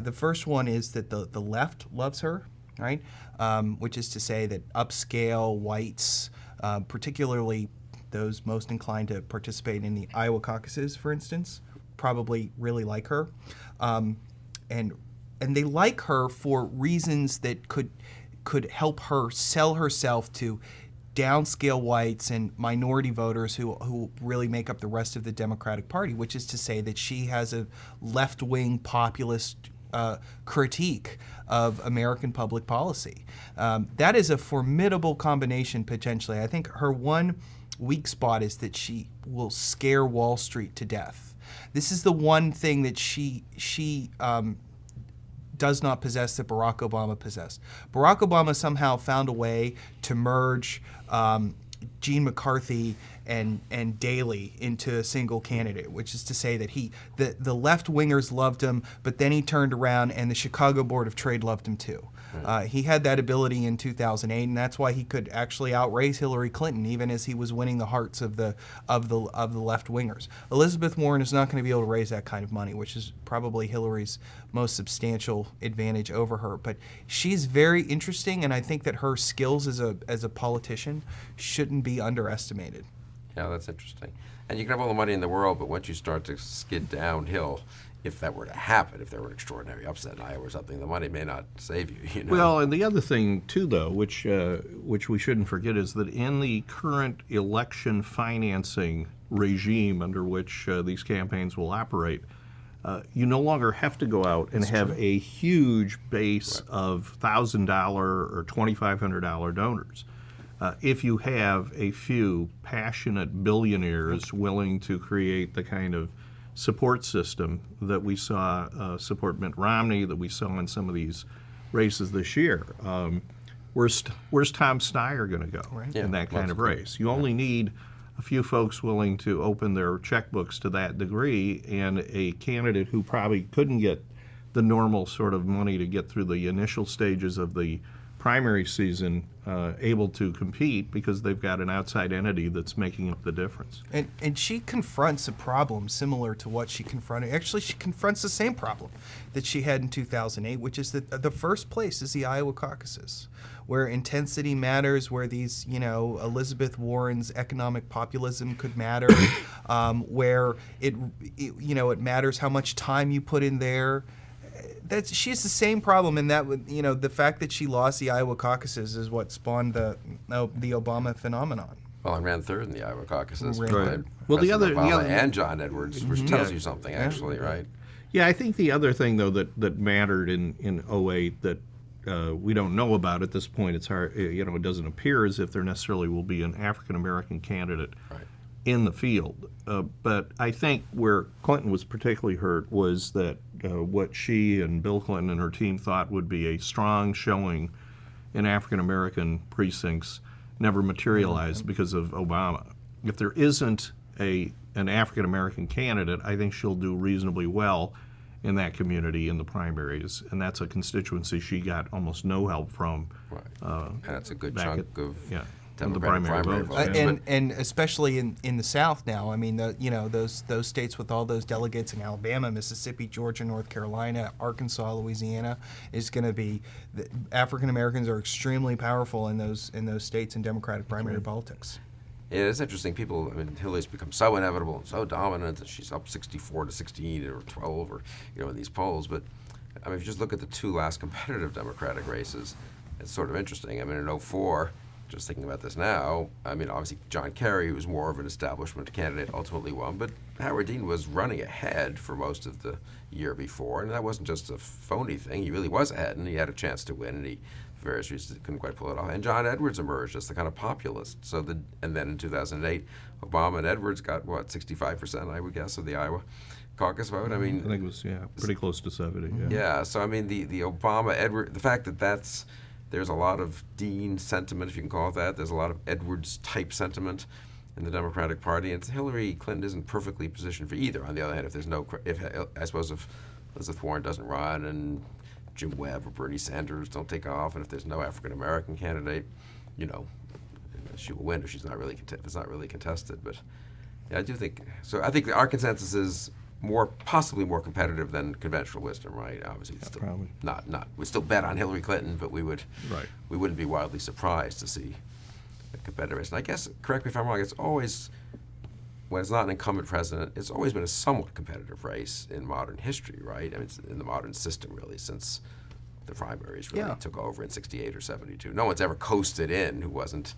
The first one is that the left loves her, right? Which is to say that upscale whites, particularly those most inclined to participate in the Iowa caucuses, for instance, probably really like her. And they like her for reasons that could help her sell herself to downscale whites and minority voters who really make up the rest of the Democratic Party, which is to say that she has a left-wing populist critique of American public policy. That is a formidable combination potentially. I think her one weak spot is that she will scare Wall Street to death. This is the one thing that she does not possess that Barack Obama possessed. Barack Obama somehow found a way to merge Gene McCarthy and Daley into a single candidate, which is to say that the left-wingers loved him, but then he turned around and the Chicago Board of Trade loved him too. He had that ability in 2008, and that's why he could actually outrace Hillary Clinton, even as he was winning the hearts of the left-wingers. Elizabeth Warren is not going to be able to raise that kind of money, which is probably Hillary's most substantial advantage over her. But she's very interesting, and I think that her skills as a politician shouldn't be underestimated. Yeah, that's interesting. And you can have all the money in the world, but once you start to skid downhill, if that were to happen, if there were an extraordinary upset in Iowa or something, the money may not save you. You know? Well, and the other thing too, though, which we shouldn't forget, is that in the current election financing regime under which these campaigns will operate, you no longer have to go out and have a huge base of $1,000 or $2,500 donors. If you have a few passionate billionaires willing to create the kind of support system that we saw support Mitt Romney, that we saw in some of these races this year, where's Tom Steyer going to go in that kind of race? You only need a few folks willing to open their checkbooks to that degree, and a candidate who probably couldn't get the normal sort of money to get through the initial stages of the primary season able to compete because they've got an outside entity that's making up the difference. And she confronts a problem similar to what she confronted. Actually, she confronts the same problem that she had in 2008, which is that the first place is the Iowa caucuses, where intensity matters, where these, Elizabeth Warren's economic populism could matter, where it matters how much time you put in there. She has the same problem in that, the fact that she lost the Iowa caucuses is what spawned the Obama phenomenon. Well, I ran third in the Iowa caucuses. Right. Well, the other and John Edwards, which tells you something, actually, right? Yeah, I think the other thing though that mattered in 2008 that we don't know about at this point, it's hard, it doesn't appear as if there necessarily will be an African American candidate in the field. But I think where Clinton was particularly hurt was that what she and Bill Clinton and her team thought would be a strong showing in African American precincts never materialized because of Obama. If there isn't an African American candidate, I think she'll do reasonably well in that community in the primaries, and that's a constituency she got almost no help from. Right. And that's a good back chunk of the primary votes. And especially in the South now. I mean, those states with all those delegates in Alabama, Mississippi, Georgia, North Carolina, Arkansas, Louisiana is going to be. African Americans are extremely powerful in those states in Democratic primary politics. Yeah, it's interesting. Hillary's become so inevitable and so dominant that she's up 64 to 16 or 12 or in these polls. But if you just look at the two last competitive Democratic races, it's sort of interesting. In 2004. Just thinking about this now, obviously John Kerry, who was more of an establishment candidate, ultimately won, but Howard Dean was running ahead for most of the year before, and that wasn't just a phony thing. He really was ahead, and he had a chance to win, and he, for various reasons, couldn't quite pull it off. And John Edwards emerged as the kind of populist. And then in 2008, Obama and Edwards got, 65%, I would guess, of the Iowa caucus vote. I think it was, pretty close to 70. Yeah, so the Obama-Edwards, the fact that there's a lot of Dean sentiment, if you can call it that. There's a lot of Edwards-type sentiment in the Democratic Party. And Hillary Clinton isn't perfectly positioned for either. On the other hand, if Elizabeth Warren doesn't run and Jim Webb or Bernie Sanders don't take off, and if there's no African American candidate, she will win if she's not really if it's not really contested. But I do think so. I think our consensus is possibly more competitive than conventional wisdom, right? Obviously, it's still probably not. We still bet on Hillary Clinton, but we wouldn't be wildly surprised to see a competitive race. And I guess, correct me if I'm wrong, it's always, when it's not an incumbent president, it's always been a somewhat competitive race in modern history, right? It's in the modern system, really, since the primaries really took over in 68 or 72. No one's ever coasted in who wasn't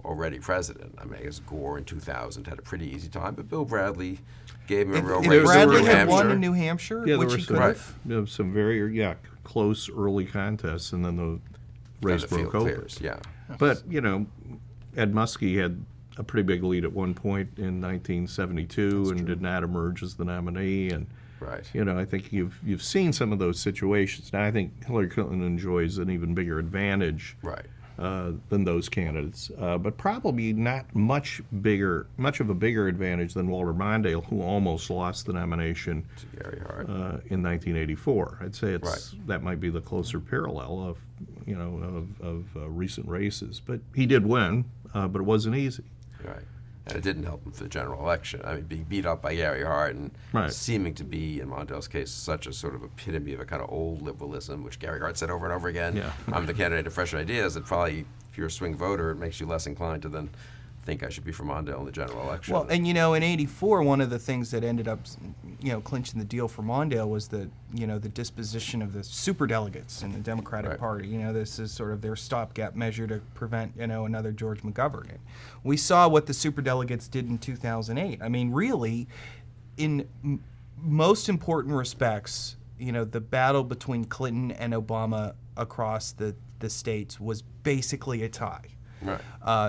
already president. I mean, I guess Gore in 2000 had a pretty easy time, but Bill Bradley gave him a real If race Bradley in New had won Hampshire. in New Hampshire, Yeah, which there he were could some, have. there was some very close early contests, and then the race And the field broke open. clears, yeah. But Ed Muskie had a pretty big lead at one point in 1972 and did not emerge as the nominee. And Right. I think you've seen some of those situations. Now I think Hillary Clinton enjoys an even bigger advantage Right. than those candidates, but probably not much of a bigger advantage than Walter Mondale, who almost lost the nomination To Gary Hart. in 1984. I'd say Right. that might be the closer parallel of recent races. But he did win, but it wasn't easy. Right. And it didn't help him for the general election. I mean, being beat up by Gary Hart and Right. seeming to be, in Mondale's case, such a sort of epitome of a kind of old liberalism, which Gary Hart said over and over again. Yeah. I'm the candidate of fresh ideas. That probably, if you're a swing voter, it makes you less inclined to then think I should be for Mondale in the general election. Well, and in '84, one of the things that ended up, clinching the deal for Mondale was the disposition of the superdelegates in the Democratic Right. Party. This is sort of their stopgap measure to prevent, another George McGovern. We saw what the superdelegates did in 2008. I mean, really, in most important respects, the battle between Clinton and Obama across the states was basically a tie. right.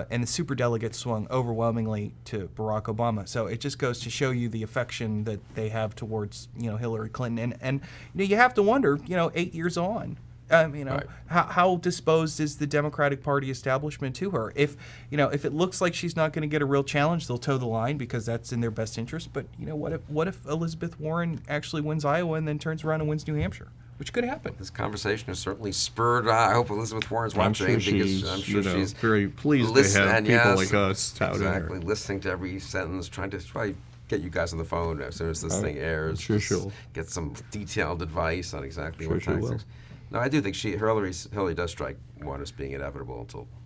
And the superdelegates swung overwhelmingly to Barack Obama. So it just goes to show you the affection that they have towards, Hillary Clinton. And you have to wonder, 8 years on, Right. how disposed is the Democratic Party establishment to her? If it looks like she's not going to get a real challenge, they'll toe the line because that's in their best interest. But what if Elizabeth Warren actually wins Iowa and then turns around and wins New Hampshire? Which could happen. This conversation has certainly spurred. I hope Elizabeth Warren's I'm watching sure because she's, I'm sure she's very pleased to have and people yes, like us touting exactly her. listening to every sentence, trying to get you guys on the phone as soon as this thing airs. sure just she'll. get some detailed advice on exactly what Sure she will. tactics. No, I do think Hillary does strike one as being inevitable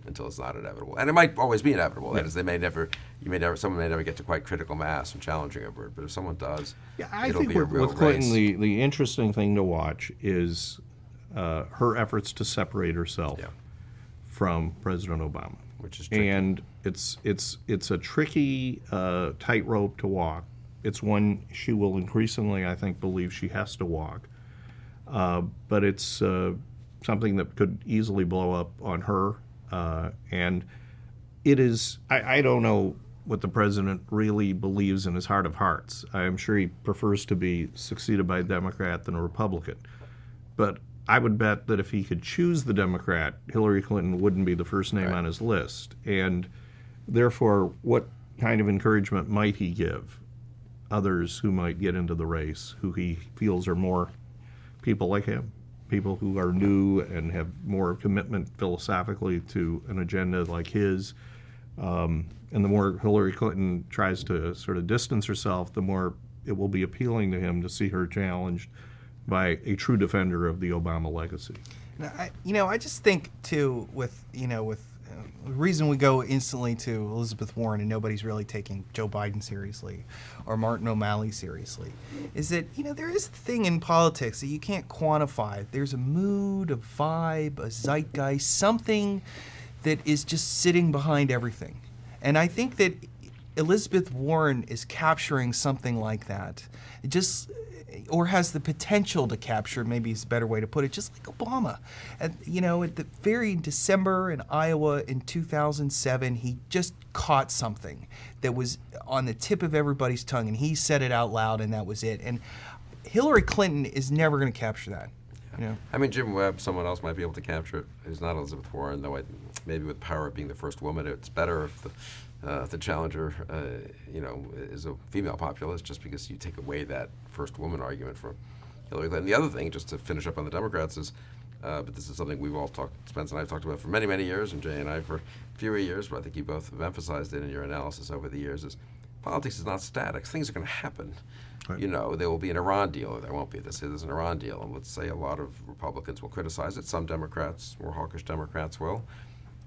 until it's not inevitable, and it might always be inevitable. That is, someone may never get to quite critical mass in challenging her, but if someone does, Yeah, I it'll think be a with, real with Clinton, race. the interesting thing to watch is her efforts to separate herself Yeah. from President Obama, Which is tricky. and it's a tricky tightrope to walk. It's one she will increasingly, I think, believe she has to walk, but it's something that could easily blow up on her, and it is. I don't know what the president really believes in his heart of hearts. I'm sure he prefers to be succeeded by a Democrat than a Republican. But I would bet that if he could choose the Democrat, Hillary Clinton wouldn't be the first name on his list. And therefore, what kind of encouragement might he give others who might get into the race, who he feels are more people like him, people who are new and have more commitment philosophically to an agenda like his? And the more Hillary Clinton tries to sort of distance herself, the more it will be appealing to him to see her challenged by a true defender of the Obama legacy. I just think too with the reason we go instantly to Elizabeth Warren and nobody's really taking Joe Biden seriously or Martin O'Malley seriously is that there is a thing in politics that you can't quantify. There's a mood, a vibe, a zeitgeist, something that is just sitting behind everything. And I think that Elizabeth Warren is capturing something like that. Or has the potential to capture, maybe is a better way to put it, just like Obama. And, at the very December in Iowa in 2007, he just caught something that was on the tip of everybody's tongue, and he said it out loud, and that was it. And Hillary Clinton is never going to capture that. I mean, Jim Webb, someone else might be able to capture it. Who's not Elizabeth Warren, though. Maybe with power of being the first woman, it's better if the challenger, is a female populist, just because you take away that first woman argument from Hillary Clinton. The other thing, just to finish up on the Democrats, is, but this is something we've all Spence and I have talked about for many, many years, and Jay and I for fewer years, but I think you both have emphasized it in your analysis over the years, is politics is not static. Things are going to happen. Right. There will be an Iran deal, or there won't be. There's an Iran deal, and let's say a lot of Republicans will criticize it. Some Democrats, more hawkish Democrats, will.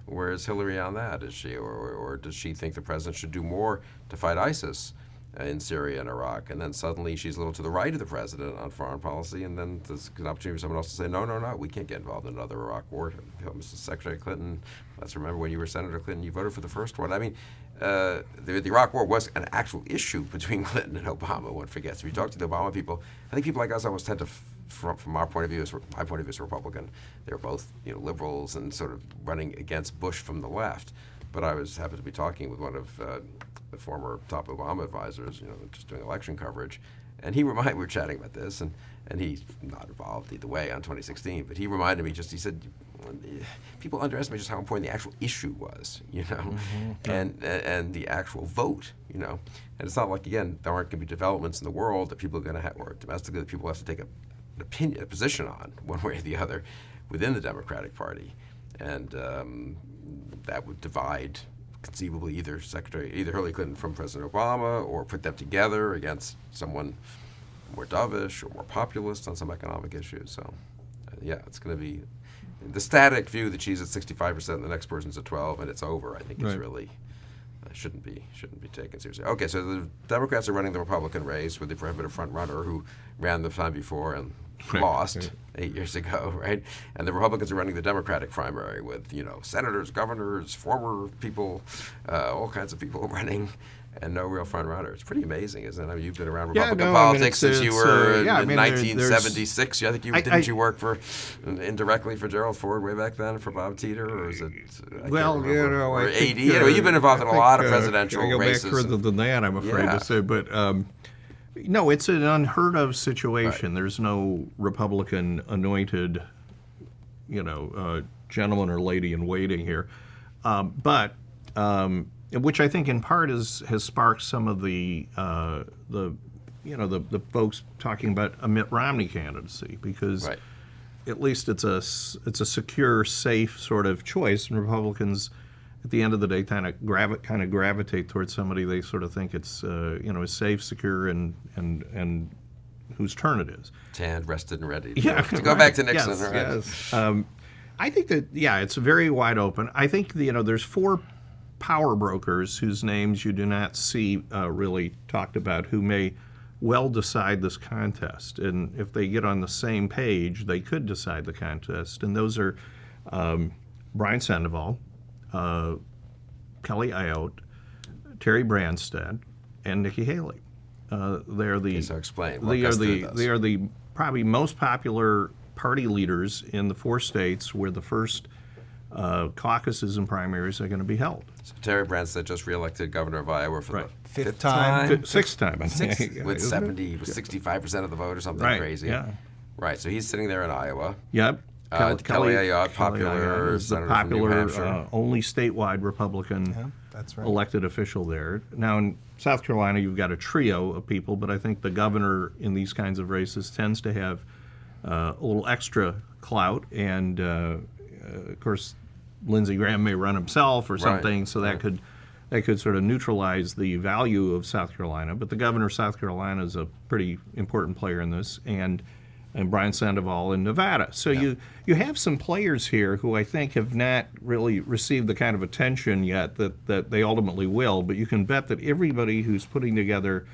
Where is Hillary on that? Is she, or does she think the president should do more to fight ISIS? in Syria and Iraq, and then suddenly she's a little to the right of the president on foreign policy, and then there's an opportunity for someone else to say, no, we can't get involved in another Iraq war. Mrs. Secretary Clinton, let's remember when you were Senator Clinton, you voted for the first one. I mean, the Iraq war was an actual issue between Clinton and Obama, one forgets. If you talk to the Obama people, I think people like us almost tend to, from our point of view, my point of view as a Republican, they were both liberals and sort of running against Bush from the left. But I was happened to be talking with one of the former top Obama advisors, just doing election coverage, and we were chatting about this, and he's not involved either way on 2016, but he reminded me he said, people underestimate just how important the actual issue was, and the actual vote, and it's not like, again, there aren't going to be developments in the world that people are going to have, or domestically, that people have to take a position on one way or the other within the Democratic Party, and that would divide conceivably either Hillary Clinton from President Obama, or put them together against someone more dovish or more populist on some economic issues. So, it's going to be the static view that she's at 65% and the next person's at 12% and it's over. I think is really shouldn't be taken seriously. Okay, so the Democrats are running the Republican race with the prohibitive front runner who ran the time before and lost 8 years ago, right? And the Republicans are running the Democratic primary with, senators, governors, former people, all kinds of people running, and no real front runner. It's pretty amazing, isn't it? I mean, you've been around Republican politics since you were in 1976. I think didn't you work indirectly for Gerald Ford way back then, for Bob Teeter, or is it? Or AD. You've been involved in a lot of presidential races. I go back further than that, I'm afraid to say, but. No, it's an unheard of situation. Right. There's no Republican anointed, gentleman or lady in waiting here, but which I think in part has sparked some of the folks talking about a Mitt Romney candidacy, because at least it's a secure, safe sort of choice, and Republicans, at the end of the day, kind of gravitate towards somebody they sort of think it's is safe, secure, and whose turn it is. Tanned, rested, and ready to go back to Nixon. Yes. I think that it's very wide open. I think there's 4 power brokers whose names you do not see really talked about, who may well decide this contest, and if they get on the same page, they could decide the contest. And those are Brian Sandoval, Kelly Ayotte, Terry Branstad, and Nikki Haley. They're the. So explain. They are the probably most popular party leaders in the 4 states where the first caucuses and primaries are going to be held. So Terry Branstad just reelected governor of Iowa for the 5th time. 6th time, I think. With 65% of the vote or something crazy. Yeah. Right. So he's sitting there in Iowa. Yep. Kelly Ayotte, popular is the senator from New Hampshire. popular, only statewide Republican elected official there. Now in South Carolina, you've got a trio of people, but I think the governor in these kinds of races tends to have a little extra clout, and of course, Lindsey Graham may run himself or something, so that could sort of neutralize the value of South Carolina. But the governor of South Carolina is a pretty important player in this, and Brian Sandoval in Nevada. So you have some players here who I think have not really received the kind of attention yet that they ultimately will, but you can bet that everybody who's putting together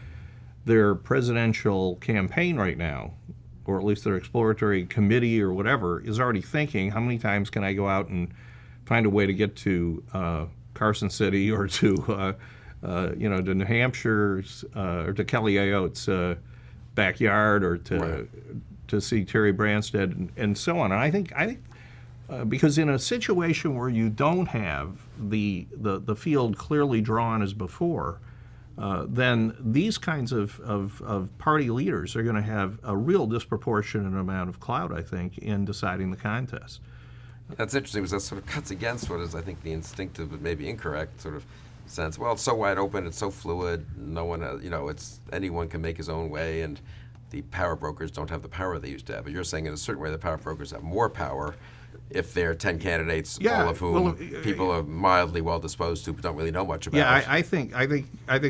their presidential campaign right now, or at least their exploratory committee or whatever, is already thinking, how many times can I go out and find a way to get to Carson City, or to New Hampshire, or to Kelly Ayotte's backyard, or to see Terry Branstad, and so on. And I think because in a situation where you don't have the field clearly drawn as before, then these kinds of party leaders are going to have a real disproportionate amount of clout, I think, in deciding the contest. That's interesting, because that sort of cuts against what is, I think, the instinctive but maybe incorrect sort of sense. Well, it's so wide open, it's so fluid, no one has, anyone can make his own way, and the power brokers don't have the power they used to have. But you're saying in a certain way the power brokers have more power if there are 10 candidates, all of whom people are mildly well disposed to but don't really know much about. Yeah, I think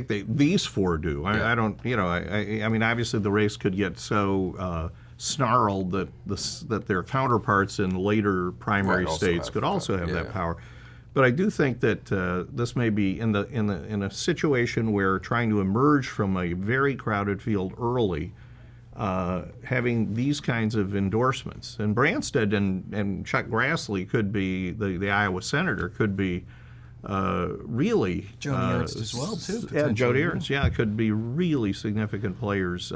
these 4 do. I don't. I mean, obviously the race could get so snarled that their counterparts in later primary states could also have that power. But I do think that this may be in a situation where trying to emerge from a very crowded field early, having these kinds of endorsements. And Branstad and Chuck Grassley could be, the Iowa senator, could be really... Joni Ernst as well, too, Yeah, potentially. Joni Ernst, yeah, could be really significant players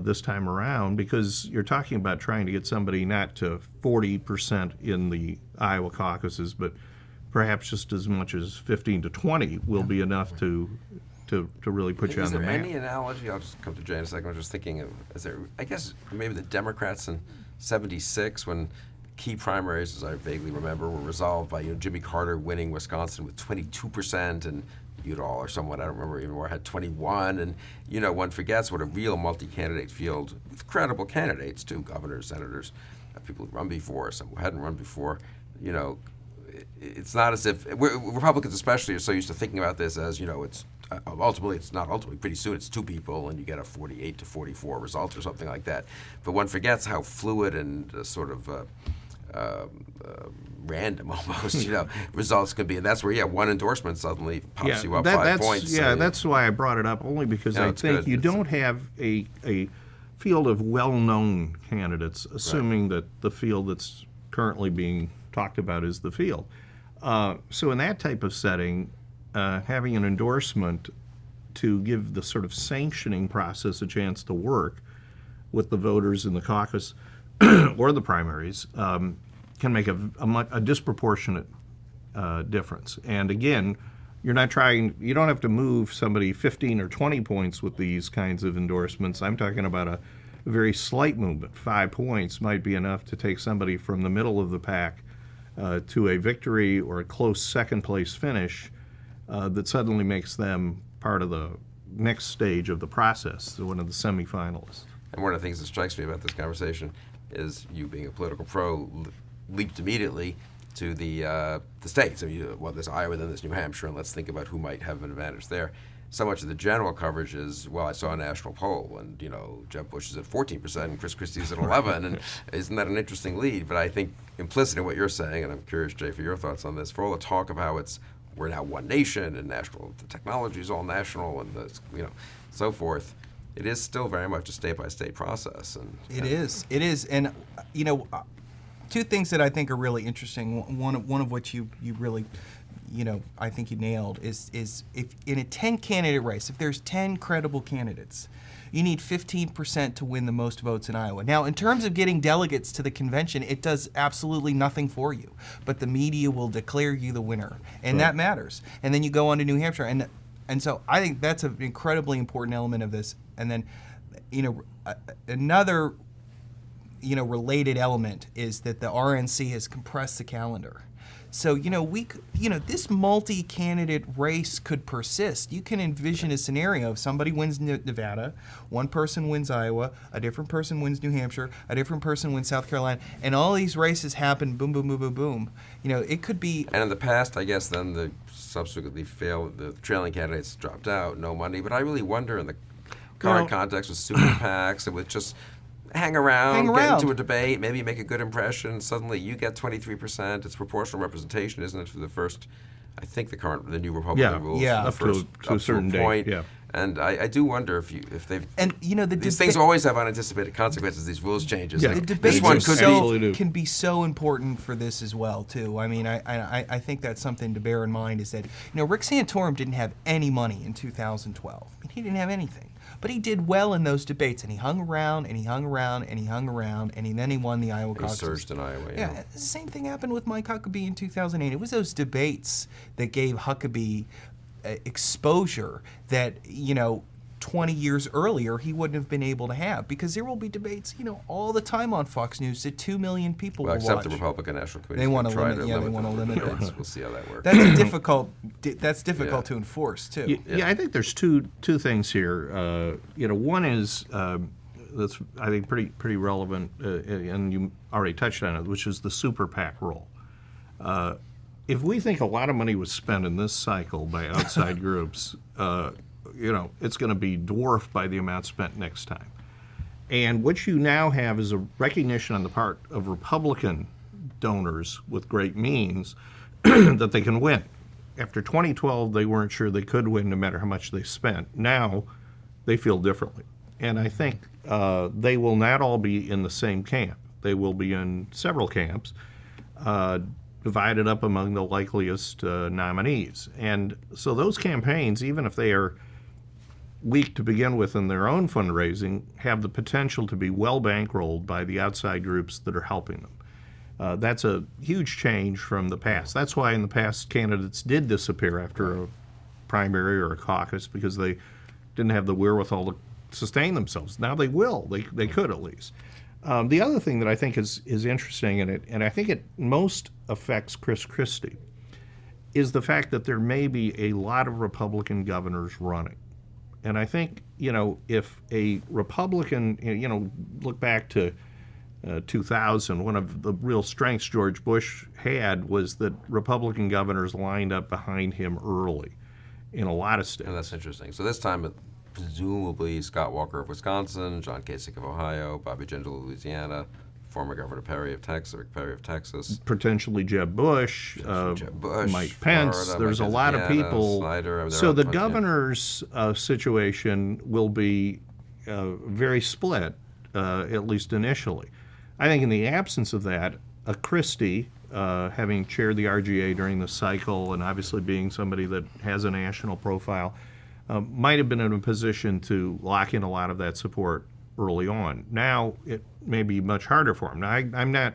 this time around, because you're talking about trying to get somebody not to 40% in the Iowa caucuses, but perhaps just as much as 15 to 20 will be enough to really put you on Is the there map. any analogy? I'll just come to Jay in a second. I'm just thinking of, is there, I guess maybe the Democrats in '76, when key primaries, as I vaguely remember, were resolved by Jimmy Carter winning Wisconsin with 22%, and Udall or someone, I don't remember even where, had 21, and one forgets what a real multi-candidate field with credible candidates too, governors, senators, people who run before, some who hadn't run before. It's not as if Republicans especially are so used to thinking about this as it's ultimately, it's not ultimately, pretty soon it's two people and you get a 48 to 44 result or something like that. But one forgets how fluid and sort of random almost results could be, and that's where one endorsement suddenly pops you up 5 points. Yeah, that's why I brought it up, only because I think you don't have a field of well-known candidates, assuming that the field that's currently being talked about is the field. So in that type of setting, having an endorsement to give the sort of sanctioning process a chance to work with the voters in the caucus or the primaries can make a disproportionate difference. And again, you don't have to move somebody 15 or 20 points with these kinds of endorsements. I'm talking about a very slight movement. 5 points might be enough to take somebody from the middle of the pack to a victory or a close second place finish that suddenly makes them part of the next stage of the process, one of the semifinalists. And one of the things that strikes me about this conversation is you being a political pro leaped immediately to the states. I mean, there's Iowa, then there's New Hampshire, and let's think about who might have an advantage there. So much of the general coverage is, I saw a national poll, and Jeb Bush is at 14%, and Chris Christie's at 11%, and isn't that an interesting lead? But I think implicit in what you're saying, and I'm curious, Jay, for your thoughts on this, for all the talk of how we're now one nation, and national, the technology is all national, and so forth. It is still very much a state-by-state process. It is, and two things that I think are really interesting. One of which you really, I think you nailed is if in a 10-candidate race, if there's 10 credible candidates, you need 15% to win the most votes in Iowa. Now, in terms of getting delegates to the convention, it does absolutely nothing for you, but the media will declare you the winner, and that matters. And then you go on to New Hampshire, and so I think that's an incredibly important element of this. And then, another, related element is that the RNC has compressed the calendar. So, this multi-candidate race could persist. You can envision a scenario if somebody wins Nevada, one person wins Iowa, a different person wins New Hampshire, a different person wins South Carolina, and all these races happen, boom, boom, boom, boom, boom. It could be... And in the past, I guess, then the subsequently failed, the trailing candidates dropped out, no money. But I really wonder in the current context with super PACs and with just hang around, get into a debate, maybe make a good impression. Suddenly you get 23%. It's proportional representation, isn't it, for the first, I think the new Republican rules. Up to a certain point. date. Yeah. And I do wonder if they've... And, these things always have unanticipated consequences, these rules changes. Yeah. The debates one can be so important for this as well, too. I mean, I think that's something to bear in mind is that, Rick Santorum didn't have any money in 2012. I mean, he didn't have anything. But he did well in those debates, and he hung around, and he hung around, and he hung around, and then he won the Iowa caucus. He surged in Iowa, Yeah, the same thing happened with Mike Huckabee in 2008. It was those debates that gave Huckabee exposure that, 20 years earlier he wouldn't have been able to have, because there will be debates, all the time on Fox News that 2 million people will except watch. the Republican National Committee. They want to try limit. to They want to limit it. We'll see how that works. That's difficult. That's difficult to enforce too. Yeah, I think there's two things here. One is that's I think pretty relevant, and you already touched on it, which is the super PAC role. If we think a lot of money was spent in this cycle by outside groups, it's going to be dwarfed by the amount spent next time. And what you now have is a recognition on the part of Republican donors with great means that they can win. After 2012, they weren't sure they could win no matter how much they spent. Now, they feel differently. And I think they will not all be in the same camp. They will be in several camps, divided up among the likeliest nominees. And so those campaigns, even if they are weak to begin with in their own fundraising, have the potential to be well bankrolled by the outside groups that are helping them. That's a huge change from the past. That's why in the past candidates did disappear after a primary or a caucus, because they didn't have the wherewithal to sustain themselves. Now they will. They could at least. The other thing that I think is interesting in it, and I think it most affects Chris Christie, is the fact that there may be a lot of Republican governors running. And I think, if a Republican, look back to 2000, one of the real strengths George Bush had was that Republican governors lined up behind him early in a lot of states. And that's interesting. So this time, presumably Scott Walker of Wisconsin, John Kasich of Ohio, Bobby Jindal of Louisiana, former Governor Perry of Texas, Rick Perry of Texas. Potentially Jeb Bush, Mike Pence. Florida, There's a lot of people. Snyder, so the governor's situation will be very split, at least initially. I think in the absence of that, a Christie, having chaired the RGA during the cycle and obviously being somebody that has a national profile, might have been in a position to lock in a lot of that support early on. Now it may be much harder for him. Now I'm not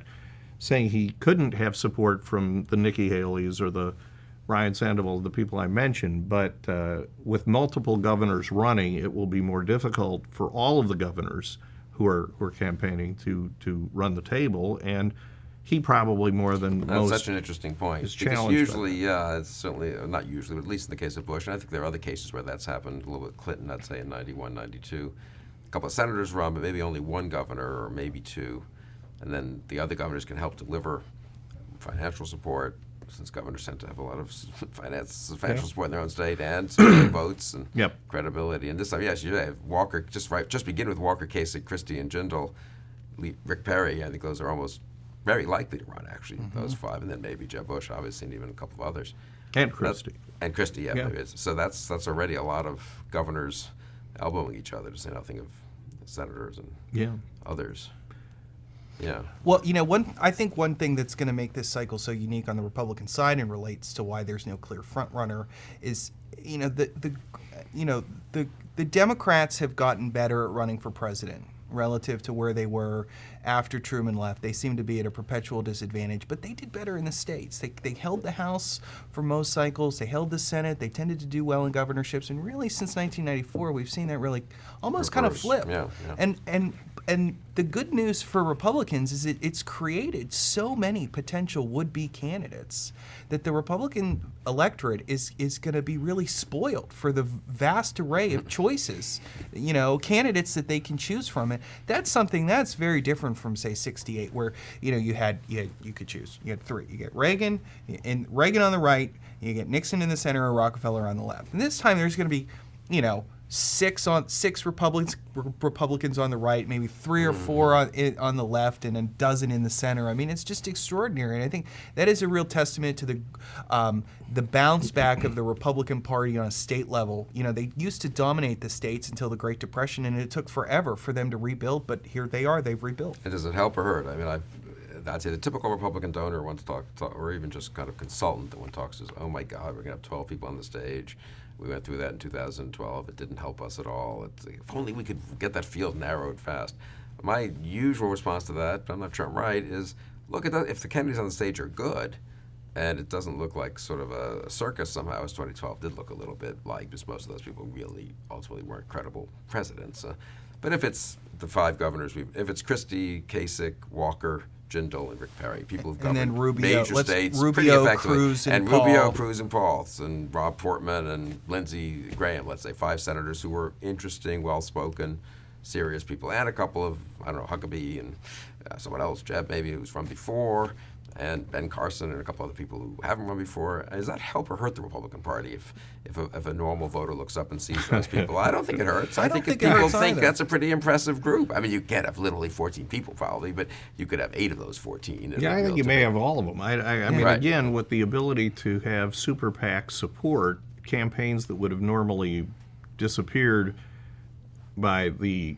saying he couldn't have support from the Nikki Haley's or the Ryan Sandoval, the people I mentioned, but with multiple governors running, it will be more difficult for all of the governors who are campaigning to run the table, and he probably more than most. That's such an interesting point. Is because challenged usually, it's certainly, not usually, but at least in the case of Bush, and I think there are other cases where that's happened, a little bit Clinton, I'd say in 91, 92. A couple of senators run, but maybe only one governor or maybe two. And then the other governors can help deliver financial support, since governors tend to have a lot of financial support in their own state and votes and credibility. And this time, yes, you have Walker, just begin with Walker, Kasich, Christie, and Jindal, Rick Perry. I think those are almost very likely to run, actually, those five, and then maybe Jeb Bush, obviously, and even a couple of others. And Christie. And Christie, yeah. Maybe so that's already a lot of governors elbowing each other, to say nothing of senators and others. Yeah. Well, I think one thing that's going to make this cycle so unique on the Republican side and relates to why there's no clear front runner is, the Democrats have gotten better at running for president relative to where they were after Truman left. They seem to be at a perpetual disadvantage, but they did better in the states. They held the House for most cycles. They held the Senate. They tended to do well in governorships, and really since 1994, we've seen that really almost kind of flip. Yeah. And the good news for Republicans is it's created so many potential would-be candidates that the Republican electorate is going to be really spoiled for the vast array of choices, candidates that they can choose from. And that's something that's very different from, say, 68, where you could choose. You had three. You get Reagan on the right, you get Nixon in the center, or Rockefeller on the left. And this time there's going to be, six Republicans on the right, maybe three or four on the left, and a dozen in the center. I mean, it's just extraordinary, and I think that is a real testament to the bounce back of the Republican Party on a state level. They used to dominate the states until the Great Depression, and it took forever for them to rebuild. But here they are; they've rebuilt. And does it help or hurt? I mean, I'd say the typical Republican donor wants to talk, or even just kind of consultant that one talks says, "Oh my God, we're going to have 12 people on the stage. We went through that in 2012. It didn't help us at all. If only we could get that field narrowed fast." My usual response to that, but I'm not sure I'm right, is look at that. If the candidates on the stage are good, and it doesn't look like sort of a circus somehow, as 2012 did look a little bit like, because most of those people really ultimately weren't credible presidents. But if it's the five governors, if it's Christie, Kasich, Walker, Jindal, and Rick Perry, people who've governed major states pretty effectively. Cruz, and Rubio, Cruz, and Paul, and Rob Portman, and Lindsey Graham, let's say, five senators who were interesting, well-spoken, serious people, and a couple of, Huckabee and someone else, Jeb maybe, who's from before, and Ben Carson and a couple other people who haven't run before. Does that help or hurt the Republican Party if a normal voter looks up and sees those people? I don't think it hurts. I don't think it people hurts think either. that's a pretty impressive group. I mean, you can't have literally 14 people probably, but you could have 8 of those 14. Yeah, I think you may have all of them. I mean, Right. again, with the ability to have super PAC support, campaigns that would have normally disappeared by the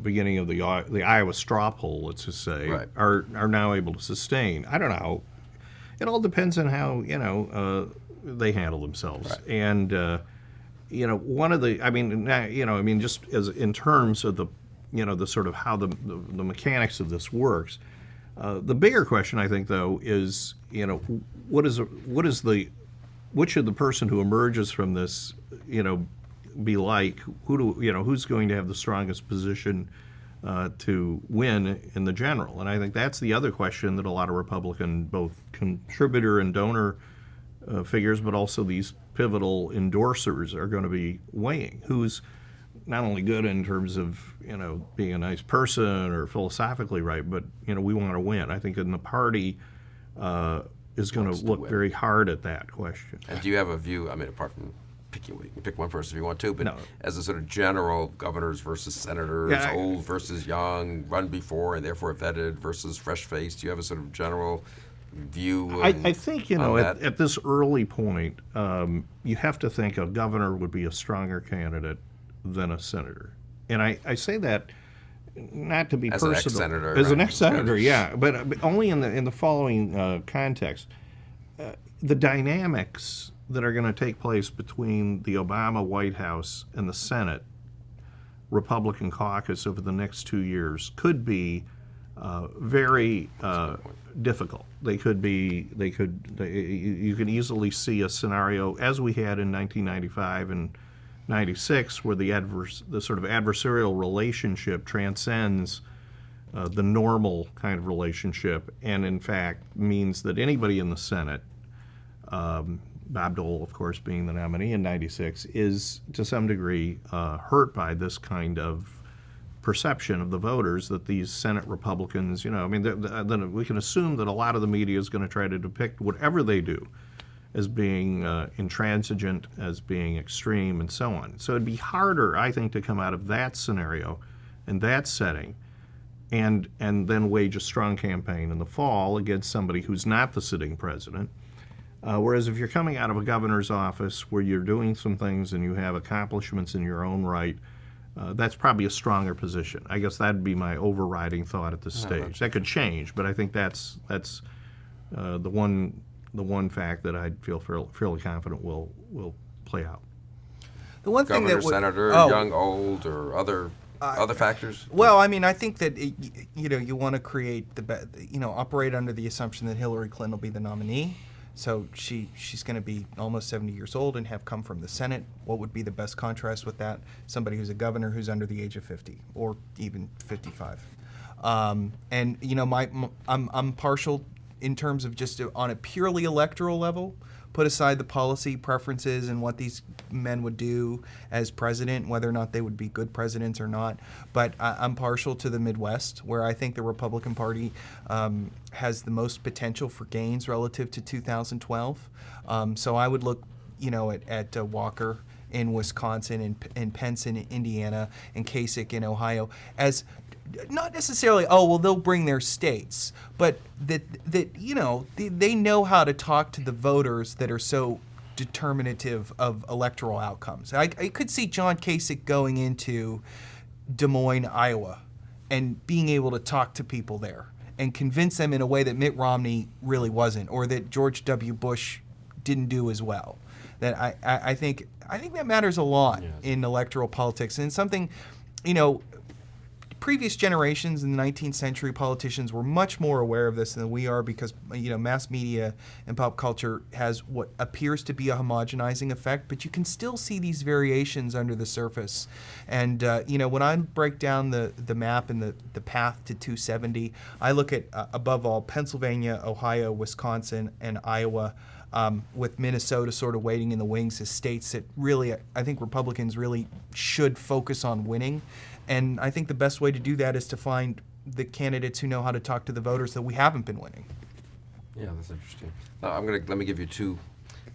beginning of the Iowa straw poll, let's just say, Right. are now able to sustain. I don't know. It all depends on how they handle themselves. Right. And one of the just as in terms of the the sort of how the mechanics of this works. The bigger question, I think, though, is which of the person who emerges from this be like? Who's going to have the strongest position to win in the general? And I think that's the other question that a lot of Republican, both contributor and donor figures, but also these pivotal endorsers are going to be weighing. Who's not only good in terms of being a nice person or philosophically right, but we want to win. I think in the party is going to look very hard at that question. And do you have a view? I mean, apart from picking, you can pick one person if you want to, but No. as a sort of general governors versus senators, Yeah, old versus young, run before and therefore vetted versus fresh faced, do you have a sort of general view? I think on that? at this early point, you have to think a governor would be a stronger candidate than a senator, and I say that not to be As an personal. ex-senator, As an right. ex-senator, yeah, but only in the following context: the dynamics that are going to take place between the Obama White House and the Senate Republican caucus over the next 2 years could be very difficult. You could easily see a scenario as we had in 1995 and 96, where the sort of adversarial relationship transcends the normal kind of relationship, and in fact means that anybody in the Senate, Bob Dole, of course, being the nominee in 96, is to some degree hurt by this kind of perception of the voters that these Senate Republicans, then we can assume that a lot of the media is going to try to depict whatever they do as being intransigent, as being extreme, and so on. So it'd be harder, I think, to come out of that scenario and that setting and then wage a strong campaign in the fall against somebody who's not the sitting president. Whereas if you're coming out of a governor's office where you're doing some things and you have accomplishments in your own right, that's probably a stronger position. I guess that'd be my overriding thought at this stage. That could change, but I think that's the one fact that I'd feel fairly confident will play out. The one thing Governor, that would, senator, oh, young, old, or other factors? Well, I mean, I think that you want to create operate under the assumption that Hillary Clinton will be the nominee. So she's going to be almost 70 years old and have come from the Senate. What would be the best contrast with that? Somebody who's a governor who's under the age of 50 or even 55. I'm partial in terms of just on a purely electoral level. Put aside the policy preferences and what these men would do as president, whether or not they would be good presidents or not. But I'm partial to the Midwest, where I think the Republican Party has the most potential for gains relative to 2012. So I would look, at Walker in Wisconsin and Pence in Indiana and Kasich in Ohio as not necessarily, they'll bring their states, but that they know how to talk to the voters that are so determinative of electoral outcomes. I could see John Kasich going into Des Moines, Iowa, and being able to talk to people there and convince them in a way that Mitt Romney really wasn't, or that George W. Bush didn't do as well. That I think that matters a lot in electoral politics, and something, previous generations in the 19th century, politicians were much more aware of this than we are because, mass media and pop culture has what appears to be a homogenizing effect, but you can still see these variations under the surface. And, when I break down the map and the path to 270, I look at, above all, Pennsylvania, Ohio, Wisconsin, and Iowa, with Minnesota sort of waiting in the wings as states that really, I think Republicans really should focus on winning. And I think the best way to do that is to find the candidates who know how to talk to the voters that we haven't been winning. Yeah, that's interesting. Let me give you two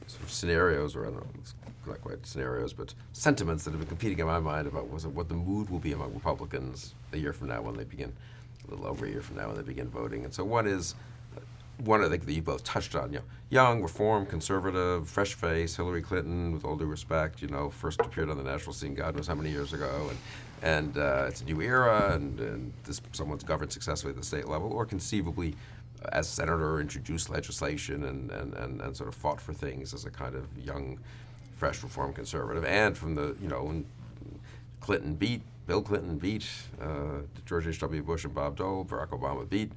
sort of scenarios, or I don't know, it's not quite scenarios, but sentiments that have been competing in my mind about what the mood will be among Republicans a year from now when they begin, a little over a year from now when they begin voting. And so one is one I think that you both touched on, young, reform, conservative, fresh face, Hillary Clinton, with all due respect, first appeared on the national scene God knows how many years ago, and it's a new era, and someone's governed successfully at the state level, or conceivably as senator introduced legislation and sort of fought for things as a kind of young, fresh reform conservative. And from the, when Bill Clinton beat George H.W. Bush and Bob Dole, Barack Obama beat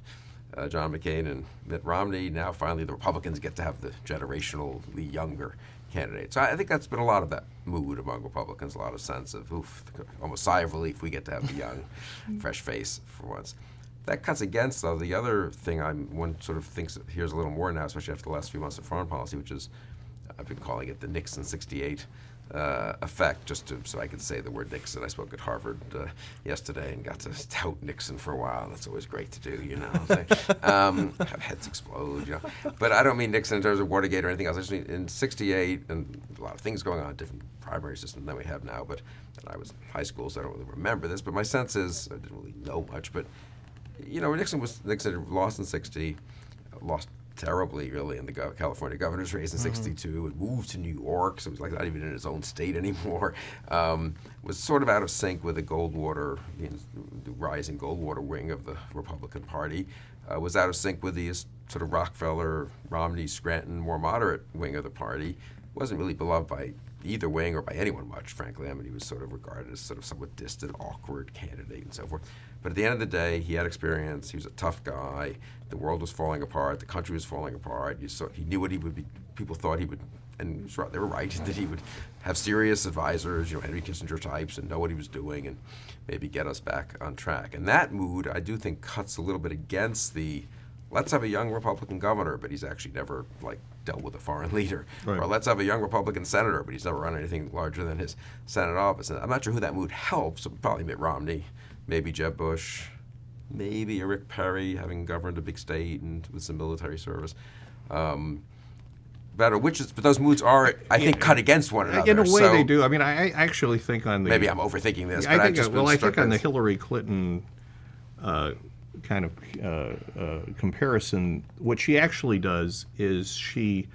John McCain and Mitt Romney. Now finally the Republicans get to have the generationally younger candidate. So I think that's been a lot of that mood among Republicans, a lot of sense of, almost sigh of relief we get to have the young, fresh face for once. That cuts against, though, the other thing one sort of thinks here's a little more now, especially after the last few months of foreign policy, which is, I've been calling it the Nixon 68 effect, so I could say the word Nixon. I spoke at Harvard yesterday and got to tout Nixon for a while. That's always great to do, have heads explode, But I don't mean Nixon in terms of Watergate or anything else. I just mean in 68, and a lot of things going on, different primary system than we have now. But I was in high school, so I don't really remember this. But my sense is, I didn't really know much, but Nixon lost in 60, lost terribly, really, in the California governor's race in 62, and moved to New York, so it was like not even in his own state anymore. Was sort of out of sync with the the rising Goldwater wing of the Republican Party. Was out of sync with the sort of Rockefeller, Romney, Scranton, more moderate wing of the party. Wasn't really beloved by either wing or by anyone much, frankly. I mean, he was sort of regarded as sort of somewhat distant, awkward candidate and so forth. But at the end of the day, he had experience. He was a tough guy. The world was falling apart. The country was falling apart. He knew what he would be. People thought he would, and they were right, that he would have serious advisors, Henry Kissinger types, and know what he was doing and maybe get us back on track. And that mood, I do think, cuts a little bit against the, let's have a young Republican governor, but he's actually never, dealt with a foreign leader. Right. Or let's have a young Republican senator, but he's never run anything larger than his Senate office. And I'm not sure who that mood helps. Probably Mitt Romney, maybe Jeb Bush, maybe a Rick Perry, having governed a big state and with some military service. But those moods are, I think, cut against one another. In a way, they do. I mean, I actually think on the... Maybe I'm overthinking this, but I think on the Hillary Clinton kind of comparison, what she actually does is she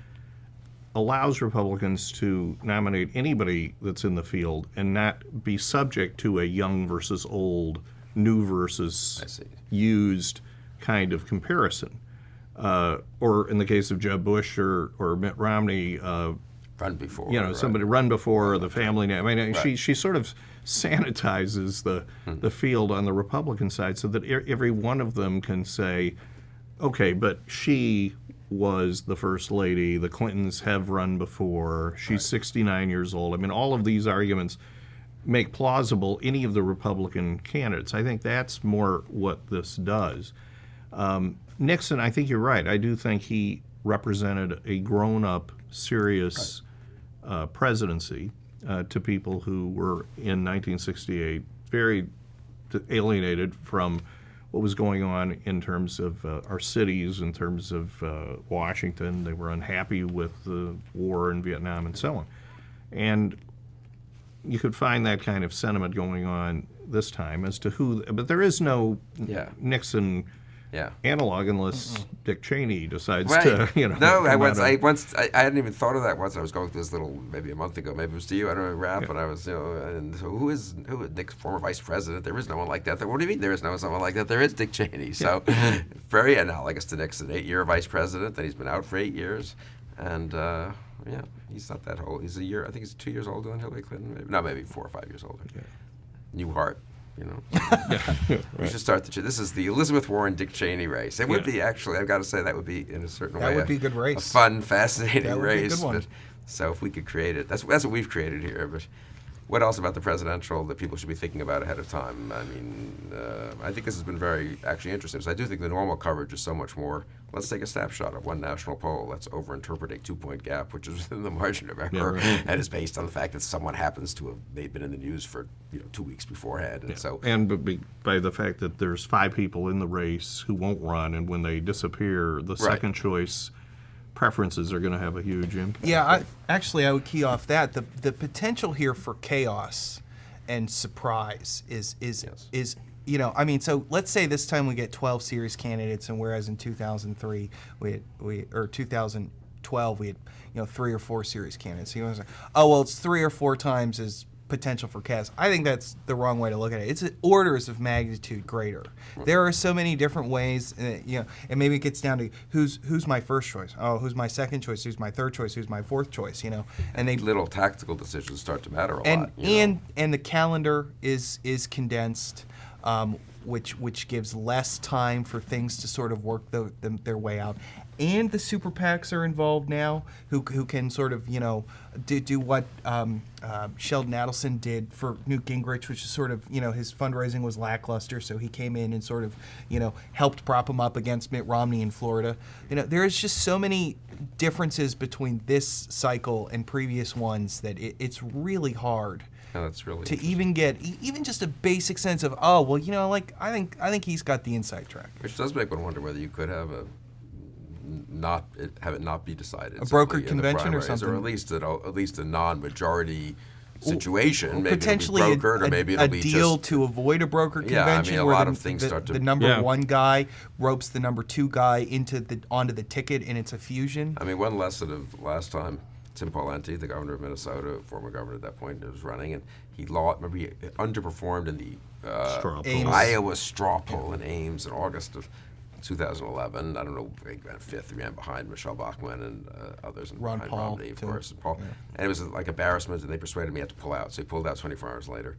allows Republicans to nominate anybody that's in the field and not be subject to a young versus old, new versus used kind of comparison. Or in the case of Jeb Bush or Mitt Romney, run before. Somebody run before, the family name. I mean, right. she sort of sanitizes the field on the Republican side so that every one of them can say, okay, but she was the first lady, the Clintons have run before, she's 69 years old. I mean, all of these arguments make plausible any of the Republican candidates. I think that's more what this does. Nixon, I think you're right. I do think he represented a grown-up, serious presidency to people who were in 1968 very alienated from what was going on in terms of our cities, in terms of Washington. They were unhappy with the war in Vietnam and so on. And you could find that kind of sentiment going on this time as to who, but there is no Nixon analog unless Dick Cheney decides to, No, I hadn't even thought of that once. I was going through this maybe a month ago, maybe it was to you, I don't know, rap, and I was, and so who is Nick's former vice president? There is no one like that. What do you mean there is no someone like that? There is Dick Cheney. So very analogous to Nixon, 8-year vice president, then he's been out for 8 years, and he's not that old. He's I think he's 2 years older than Hillary Clinton. Maybe 4 or 5 years older. Yeah. New heart. We should start this is the Elizabeth Warren Dick Cheney race. It would be actually, I've got to say, that would be in a certain way. That would be a good race. A fun, fascinating that would race. Be a good one. So if we could create it, that's what we've created here. But what else about the presidential that people should be thinking about ahead of time? I mean, I think this has been very actually interesting. So I do think the normal coverage is so much more let's take a snapshot of one national poll. Let's overinterpret a 2-point gap, which is within the margin of error, Yeah, right. and is based on the fact that someone happens to have they've been in the news for 2 weeks beforehand, and so by the fact that there's 5 people in the race who won't run, and when they disappear, the second choice preferences are going to have a huge impact. Yeah, I would key off that the potential here for chaos and surprise is I mean, so let's say this time we get 12 serious candidates, and whereas in 2003 or 2012 we had 3 or 4 serious candidates. So you want to say, oh well, it's 3 or 4 times as potential for chaos. I think that's the wrong way to look at it. It's orders of magnitude greater. There are so many different ways, and maybe it gets down to who's my first choice. Oh, who's my second choice? Who's my third choice? Who's my fourth choice? And they little tactical decisions start to matter a lot. And the calendar is condensed, which gives less time for things to sort of work their way out. And the super PACs are involved now, who can sort of do what Sheldon Adelson did for Newt Gingrich, which is sort of his fundraising was lackluster, so he came in and sort of helped prop him up against Mitt Romney in Florida. There is just so many differences between this cycle and previous ones that it's really hard. Yeah, that's really to even get even just a basic sense of I think he's got the inside track. Which does make one wonder whether you could have have it not be decided. A brokered in convention the or primaries, something, or at least a non-majority situation. Maybe potentially it'll be brokered, or maybe it'll a be deal just, to avoid a brokered Yeah, convention. I mean, a where lot the, of things the, start to. the number Yeah. one guy ropes the number 2 guy onto the ticket, and it's a fusion. I mean, one lesson of last time, Tim Pawlenty, the governor of Minnesota, former governor at that point, was running, and he underperformed in the Straw poll. Ames. Iowa straw poll in Ames in August of 2011. I don't know, he ran 5th, he ran behind Michelle Bachmann and others, and Ron behind Paul, Romney, of too. course, and Paul. Yeah. And it was like embarrassment, and they persuaded me he had to pull out. So he pulled out 24 hours later.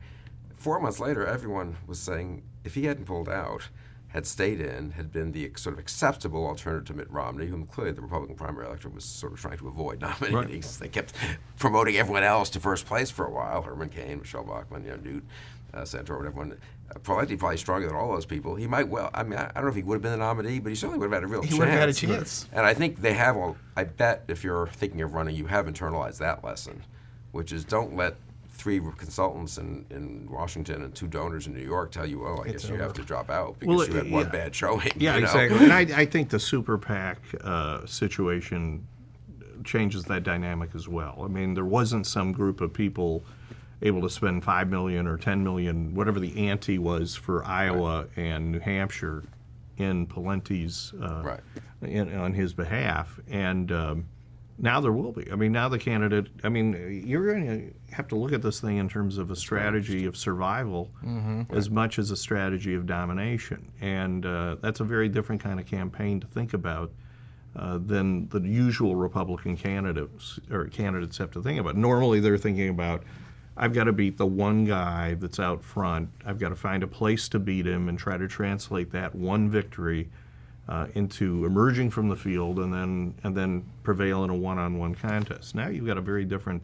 4 months later, everyone was saying if he hadn't pulled out, had stayed in, had been the sort of acceptable alternative to Mitt Romney, whom clearly the Republican primary electorate was sort of trying to avoid nominating. Right. They kept promoting everyone else to first place for a while. Herman Cain, Michelle Bachmann, Newt, Santorum, everyone. Pawlenty probably stronger than all those people. He might I don't know if he would have been the nominee, but he certainly would have had a real chance. He would have had a chance. And I think they have I bet if you're thinking of running, you have internalized that lesson, which is don't let 3 consultants in Washington and 2 donors in New York tell you, I guess you have to drop out because you had one bad showing. Yeah, exactly. And I think the super PAC situation changes that dynamic as well. I mean, there wasn't some group of people able to spend $5 million or $10 million, whatever the ante was for Iowa and New Hampshire, in Pawlenty's on his behalf, and now there will be. I mean, now the candidate. I mean, you're going to have to look at this thing in terms of a strategy of survival, as much as a strategy of domination, and that's a very different kind of campaign to think about than the usual Republican candidates have to think about. Normally, they're thinking about, I've got to beat the one guy that's out front. I've got to find a place to beat him and try to translate that one victory into emerging from the field and then prevail in a one-on-one contest. Now you've got a very different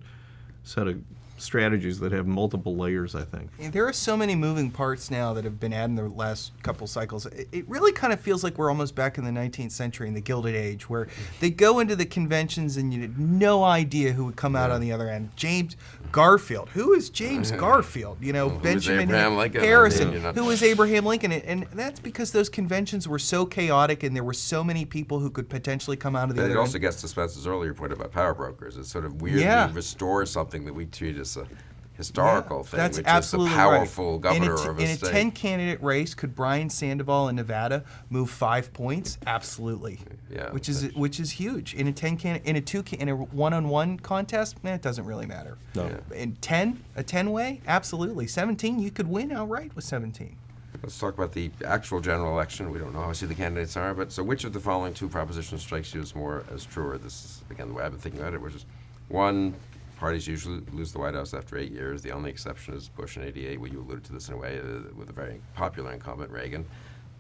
set of strategies that have multiple layers, I think. There are so many moving parts now that have been added in the last couple cycles. It really kind of feels like we're almost back in the 19th century in the Gilded Age, where they go into the conventions and you had no idea who would come out on the other end. James Garfield. Who is James Garfield? Benjamin Abraham Lincoln? Harrison. Yeah. Who is Abraham Lincoln? And that's because those conventions were so chaotic and there were so many people who could potentially come out of the But other it also end. gets to Spencer's earlier point about power brokers. It sort of weirdly restores something that we treat as a historical thing, that's which absolutely is the powerful right. governor of a in state. In a 10-candidate race, could Brian Sandoval in Nevada move 5 points? Absolutely. Yeah, which is huge. In a one-on-one contest, it doesn't really matter. No. Yeah. In 10, a 10-way, absolutely. 17, you could win outright with 17. Let's talk about the actual general election. We don't know how the candidates are, but so which of the following 2 propositions strikes you as more as truer? This is, again, the way I've been thinking about it, which is, 1, parties usually lose the White House after 8 years. The only exception is Bush in '88, where you alluded to this in a way, with a very popular incumbent, Reagan.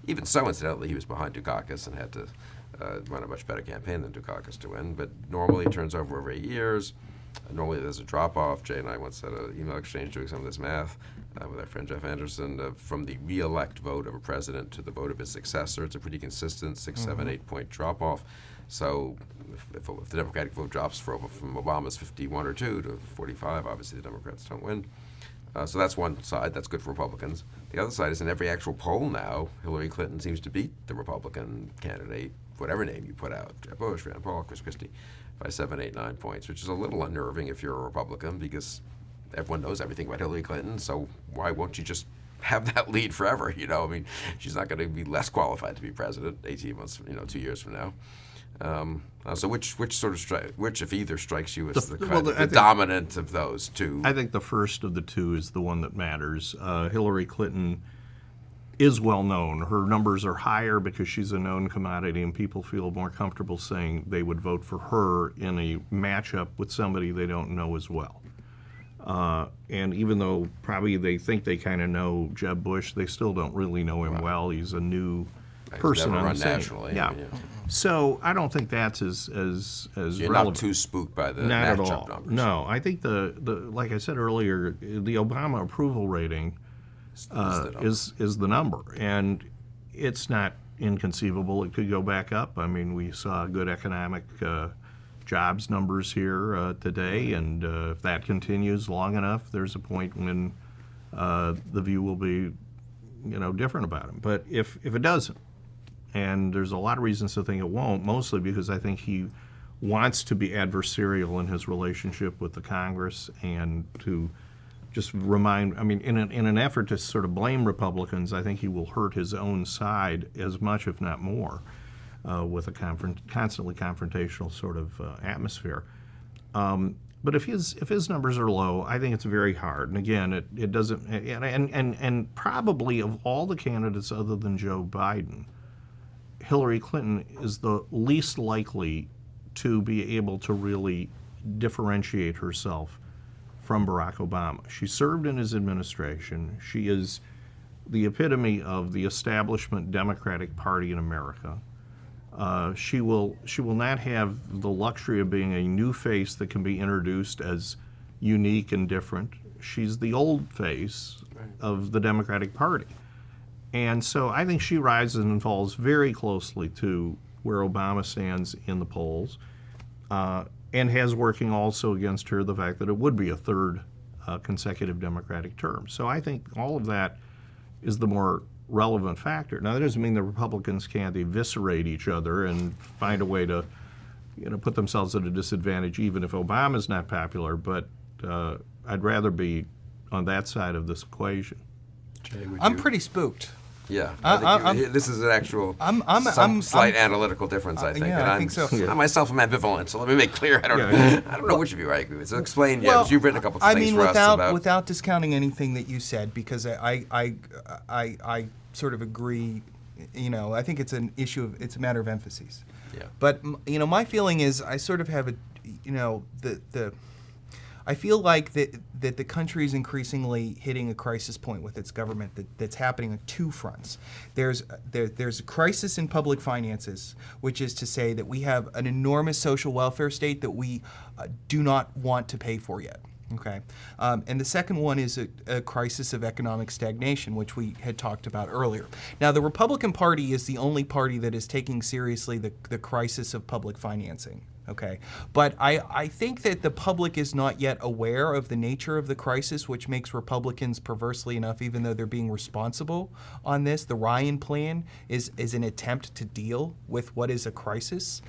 Even so, incidentally, he was behind Dukakis and had to run a much better campaign than Dukakis to win. But normally it turns over 8 years. Normally there's a drop-off. Jay and I once had an email exchange doing some of this math with our friend Jeff Anderson. From the re-elect vote of a president to the vote of his successor, it's a pretty consistent 6, 7, 8-point drop-off. So if the Democratic vote drops from Obama's 51 or 2 to 45, obviously the Democrats don't win. So that's one side. That's good for Republicans. The other side is in every actual poll now, Hillary Clinton seems to beat the Republican candidate, whatever name you put out, Jeb Bush, Rand Paul, Chris Christie, by 7, 8, 9 points, which is a little unnerving if you're a Republican because everyone knows everything about Hillary Clinton. So why won't you just have that lead forever? You know, I mean, she's not going to be less qualified to be president 18 months, 2 years from now. So which if either strikes you as the dominant of those two? I think the first of the two is the one that matters. Hillary Clinton is well known. Her numbers are higher because she's a known commodity, and people feel more comfortable saying they would vote for her in a matchup with somebody they don't know as well. And even though probably they think they kind of know Jeb Bush, they still don't really know him well. He's a new person on the scene. Nationally. Yeah. So I don't think that's as You're relevant. not too spooked by the Not at matchup all. numbers. No, I think the like I said earlier, the Obama approval rating is the number, and it's not inconceivable. It could go back up. I mean, we saw good economic jobs numbers here today, and if that continues long enough, there's a point when the view will be, different about him. But if it doesn't, and there's a lot of reasons to think it won't, mostly because I think he wants to be adversarial in his relationship with the Congress and to just remind, in an effort to sort of blame Republicans, I think he will hurt his own side as much, if not more, with a constantly confrontational sort of atmosphere. But if his numbers are low, I think it's very hard. And again, it doesn't, and probably of all the candidates other than Joe Biden, Hillary Clinton is the least likely to be able to really differentiate herself from Barack Obama. She served in his administration. She is the epitome of the establishment Democratic Party in America. She will not have the luxury of being a new face that can be introduced as unique and different. She's the old face of the Democratic Party. And so I think she rises and falls very closely to where Obama stands in the polls, and has working also against her the fact that it would be a third consecutive Democratic term. So I think all of that is the more relevant factor. Now, that doesn't mean the Republicans can't eviscerate each other and find a way to, put themselves at a disadvantage even if Obama's not popular, but I'd rather be on that side of this equation. Jay, I'm pretty spooked. Yeah, I think this is an actual slight analytical difference, I think. Yeah, and I think so. I myself am ambivalent, so let me make clear. I don't know which of you I agree with. So explain, because you've written a couple of things for us about. Without discounting anything that you said, because I sort of agree. I think it's an issue of, it's a matter of emphases. Yeah. But my feeling is I sort of have I feel like that the country is increasingly hitting a crisis point with its government that's happening on two fronts. There's a crisis in public finances, which is to say that we have an enormous social welfare state that we do not want to pay for yet. Okay, and the second one is a crisis of economic stagnation, which we had talked about earlier. Now, the Republican Party is the only party that is taking seriously the crisis of public financing. Okay, but I think that the public is not yet aware of the nature of the crisis, which makes Republicans, perversely enough, even though they're being responsible on this, the Ryan Plan is an attempt to deal with what is a crisis.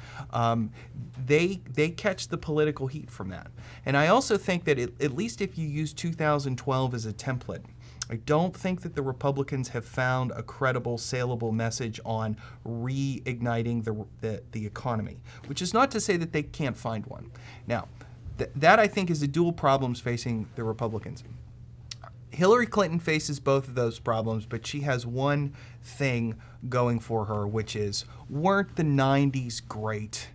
They catch the political heat from that. And I also think that at least if you use 2012 as a template, I don't think that the Republicans have found a credible, saleable message on reigniting the economy, which is not to say that they can't find one. Now, that I think is the dual problems facing the Republicans. Hillary Clinton faces both of those problems, but she has one thing going for her, which is, weren't the 90s great?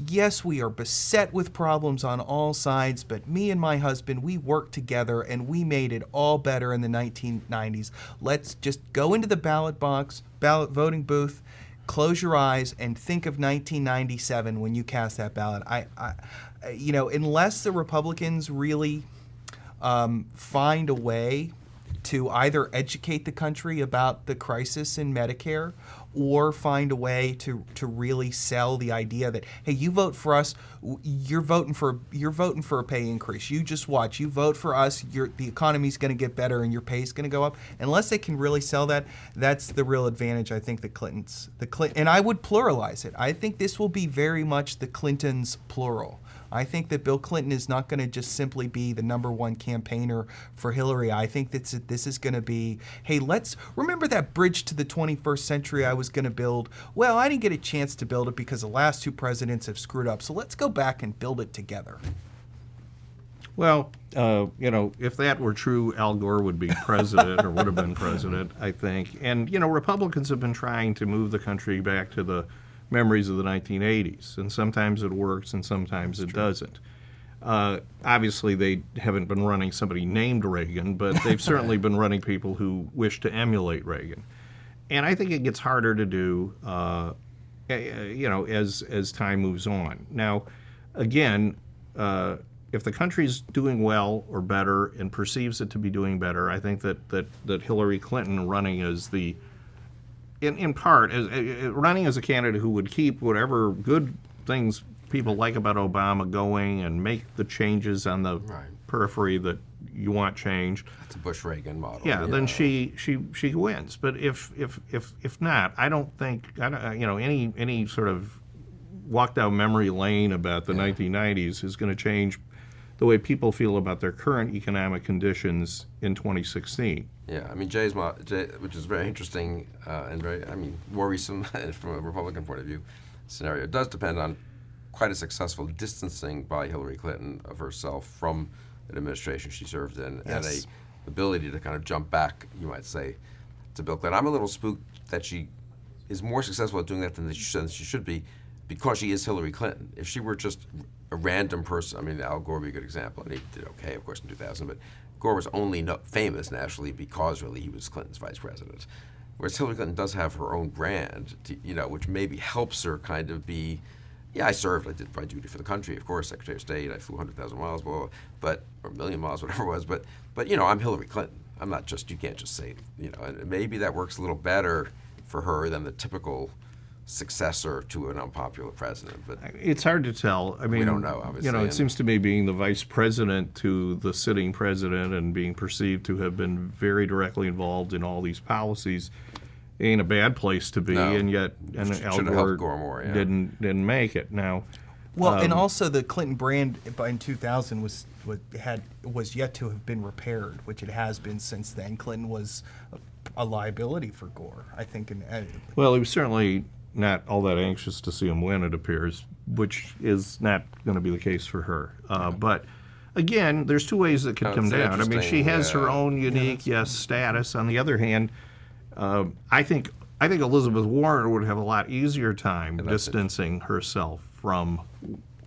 Yes, we are beset with problems on all sides, but me and my husband, we worked together and we made it all better in the 1990s. Let's just go into the ballot voting booth, close your eyes, and think of 1997 when you cast that ballot. unless the Republicans really find a way to either educate the country about the crisis in Medicare or find a way to really sell the idea that, hey, you vote for us, you're voting for a pay increase. You just watch. You vote for us, the economy's going to get better and your pay is going to go up. Unless they can really sell that, that's the real advantage I think and I would pluralize it. I think this will be very much the Clintons plural. I think that Bill Clinton is not going to just simply be the number one campaigner for Hillary. I think that this is going to be, hey, let's remember that bridge to the 21st century I was going to build. Well, I didn't get a chance to build it because the last two presidents have screwed up. So let's go back and build it together. Well, if that were true, Al Gore would be president or would have been president, I think. And, Republicans have been trying to move the country back to the memories of the 1980s, and sometimes it works and sometimes it doesn't. Obviously, they haven't been running somebody named Reagan, but they've certainly been running people who wish to emulate Reagan. And I think it gets harder to do, as time moves on. Now, again, if the country's doing well or better and perceives it to be doing better, I think that Hillary Clinton running as in part, running as a candidate who would keep whatever good things people like about Obama going and make the changes on the periphery that you want changed. It's a Bush-Reagan model. Yeah, then she wins. But if not, I don't think any sort of walk down memory lane about the 1990s is going to change the way people feel about their current economic conditions in 2016. Yeah, I mean, Jay, which is very interesting and very, worrisome from a Republican point of view scenario. It does depend on quite a successful distancing by Hillary Clinton of herself from an administration she served in, and a ability to kind of jump back, you might say, to Bill Clinton. I'm a little spooked that she is more successful at doing that than she should be, because she is Hillary Clinton. If she were just a random person, Al Gore would be a good example, and he did okay, of course, in 2000, but Gore was only famous nationally because really he was Clinton's vice president. Whereas Hillary Clinton does have her own brand, which maybe helps her kind of be, I served, I did my duty for the country, of course, Secretary of State, I flew 100,000 miles, or a million miles, whatever it was, but I'm Hillary Clinton. I'm not just, you can't just say, and maybe that works a little better for her than the typical successor to an unpopular president. But it's hard to tell. We don't know, obviously. It seems to me being the vice president to the sitting president and being perceived to have been very directly involved in all these policies ain't a bad place to be, and yet Al Gore more, didn't make it. Now, and also the Clinton brand in 2000 was yet to have been repaired, which it has been since then. Clinton was a liability for Gore, I think. Well, he was certainly not all that anxious to see him win, it appears, which is not going to be the case for her. But again, there's two ways that could come down. She has her own unique, status. On the other hand, I think Elizabeth Warren would have a lot easier time distancing herself from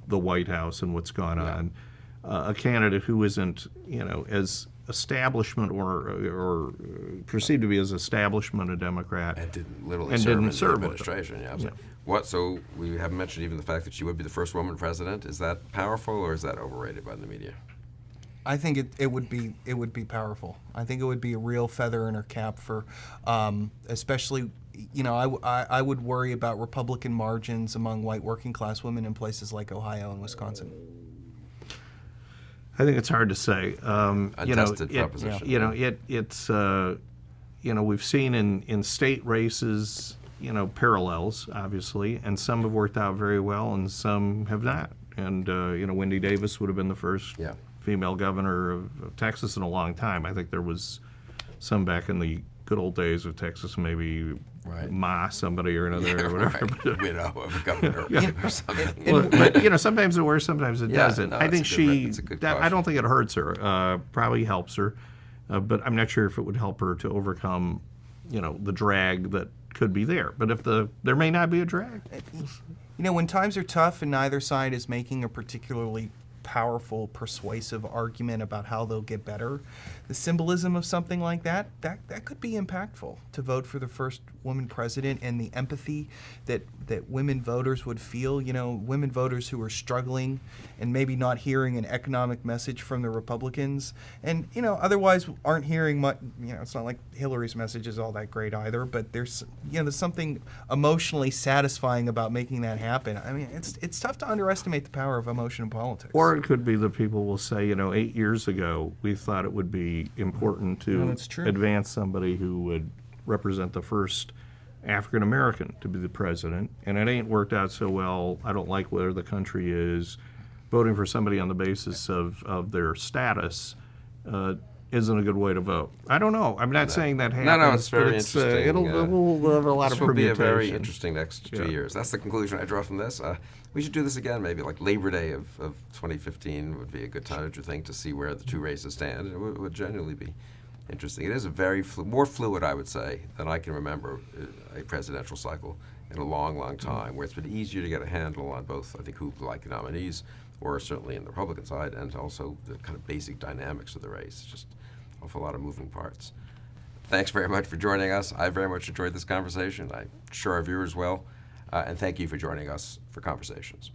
the White House and what's gone on. A candidate who isn't, as establishment or perceived to be as establishment a Democrat, and didn't literally and serve didn't in serve the administration. So we haven't mentioned even the fact that she would be the first woman president. Is that powerful, or is that overrated by the media? I think it would be powerful. I think it would be a real feather in her cap for, especially, I would worry about Republican margins among white working class women in places like Ohio and Wisconsin. I think it's hard to say. Untested proposition. We've seen in state races, parallels, obviously, and some have worked out very well and some have not. And, Wendy Davis would have been the first female governor of Texas in a long time. I think there was some back in the good old days of Texas, maybe somebody or another or whatever. Of a governor or something. But sometimes it works, sometimes it doesn't. No, I think I don't think it hurts her. Probably helps her, but I'm not sure if it would help her to overcome, the drag that could be there. But if there may not be a drag. When times are tough and neither side is making a particularly powerful, persuasive argument about how they'll get better, the symbolism of something like that could be impactful to vote for the first woman president, and the empathy that women voters would feel, women voters who are struggling and maybe not hearing an economic message from the Republicans, and, otherwise aren't hearing much, it's not like Hillary's message is all that great either, but there's something emotionally satisfying about making that happen. I mean, it's tough to underestimate the power of emotion in politics. Or it could be that people will say, 8 years ago, we thought it would be important to that's true. advance somebody who would represent the first African American to be the president, and it ain't worked out so well. I don't like where the country is. Voting for somebody on the basis of their status isn't a good way to vote. I don't know. I'm not saying that happens. No, it's very but interesting. We'll have a lot of This will be a very permutations. interesting next 2 years. That's the conclusion I draw from this. We should do this again, maybe like Labor Day of 2015 would be a good time, don't you think, to see where the two races stand. It would genuinely be interesting. It is a very more fluid, I would say, than I can remember a presidential cycle in a long, long time, where it's been easier to get a handle on both, I think, who like the nominees, or certainly in the Republican side, and also the kind of basic dynamics of the race. It's just an awful lot of moving parts. Thanks very much for joining us. I very much enjoyed this conversation. I'm sure our viewers will. And thank you for joining us for Conversations.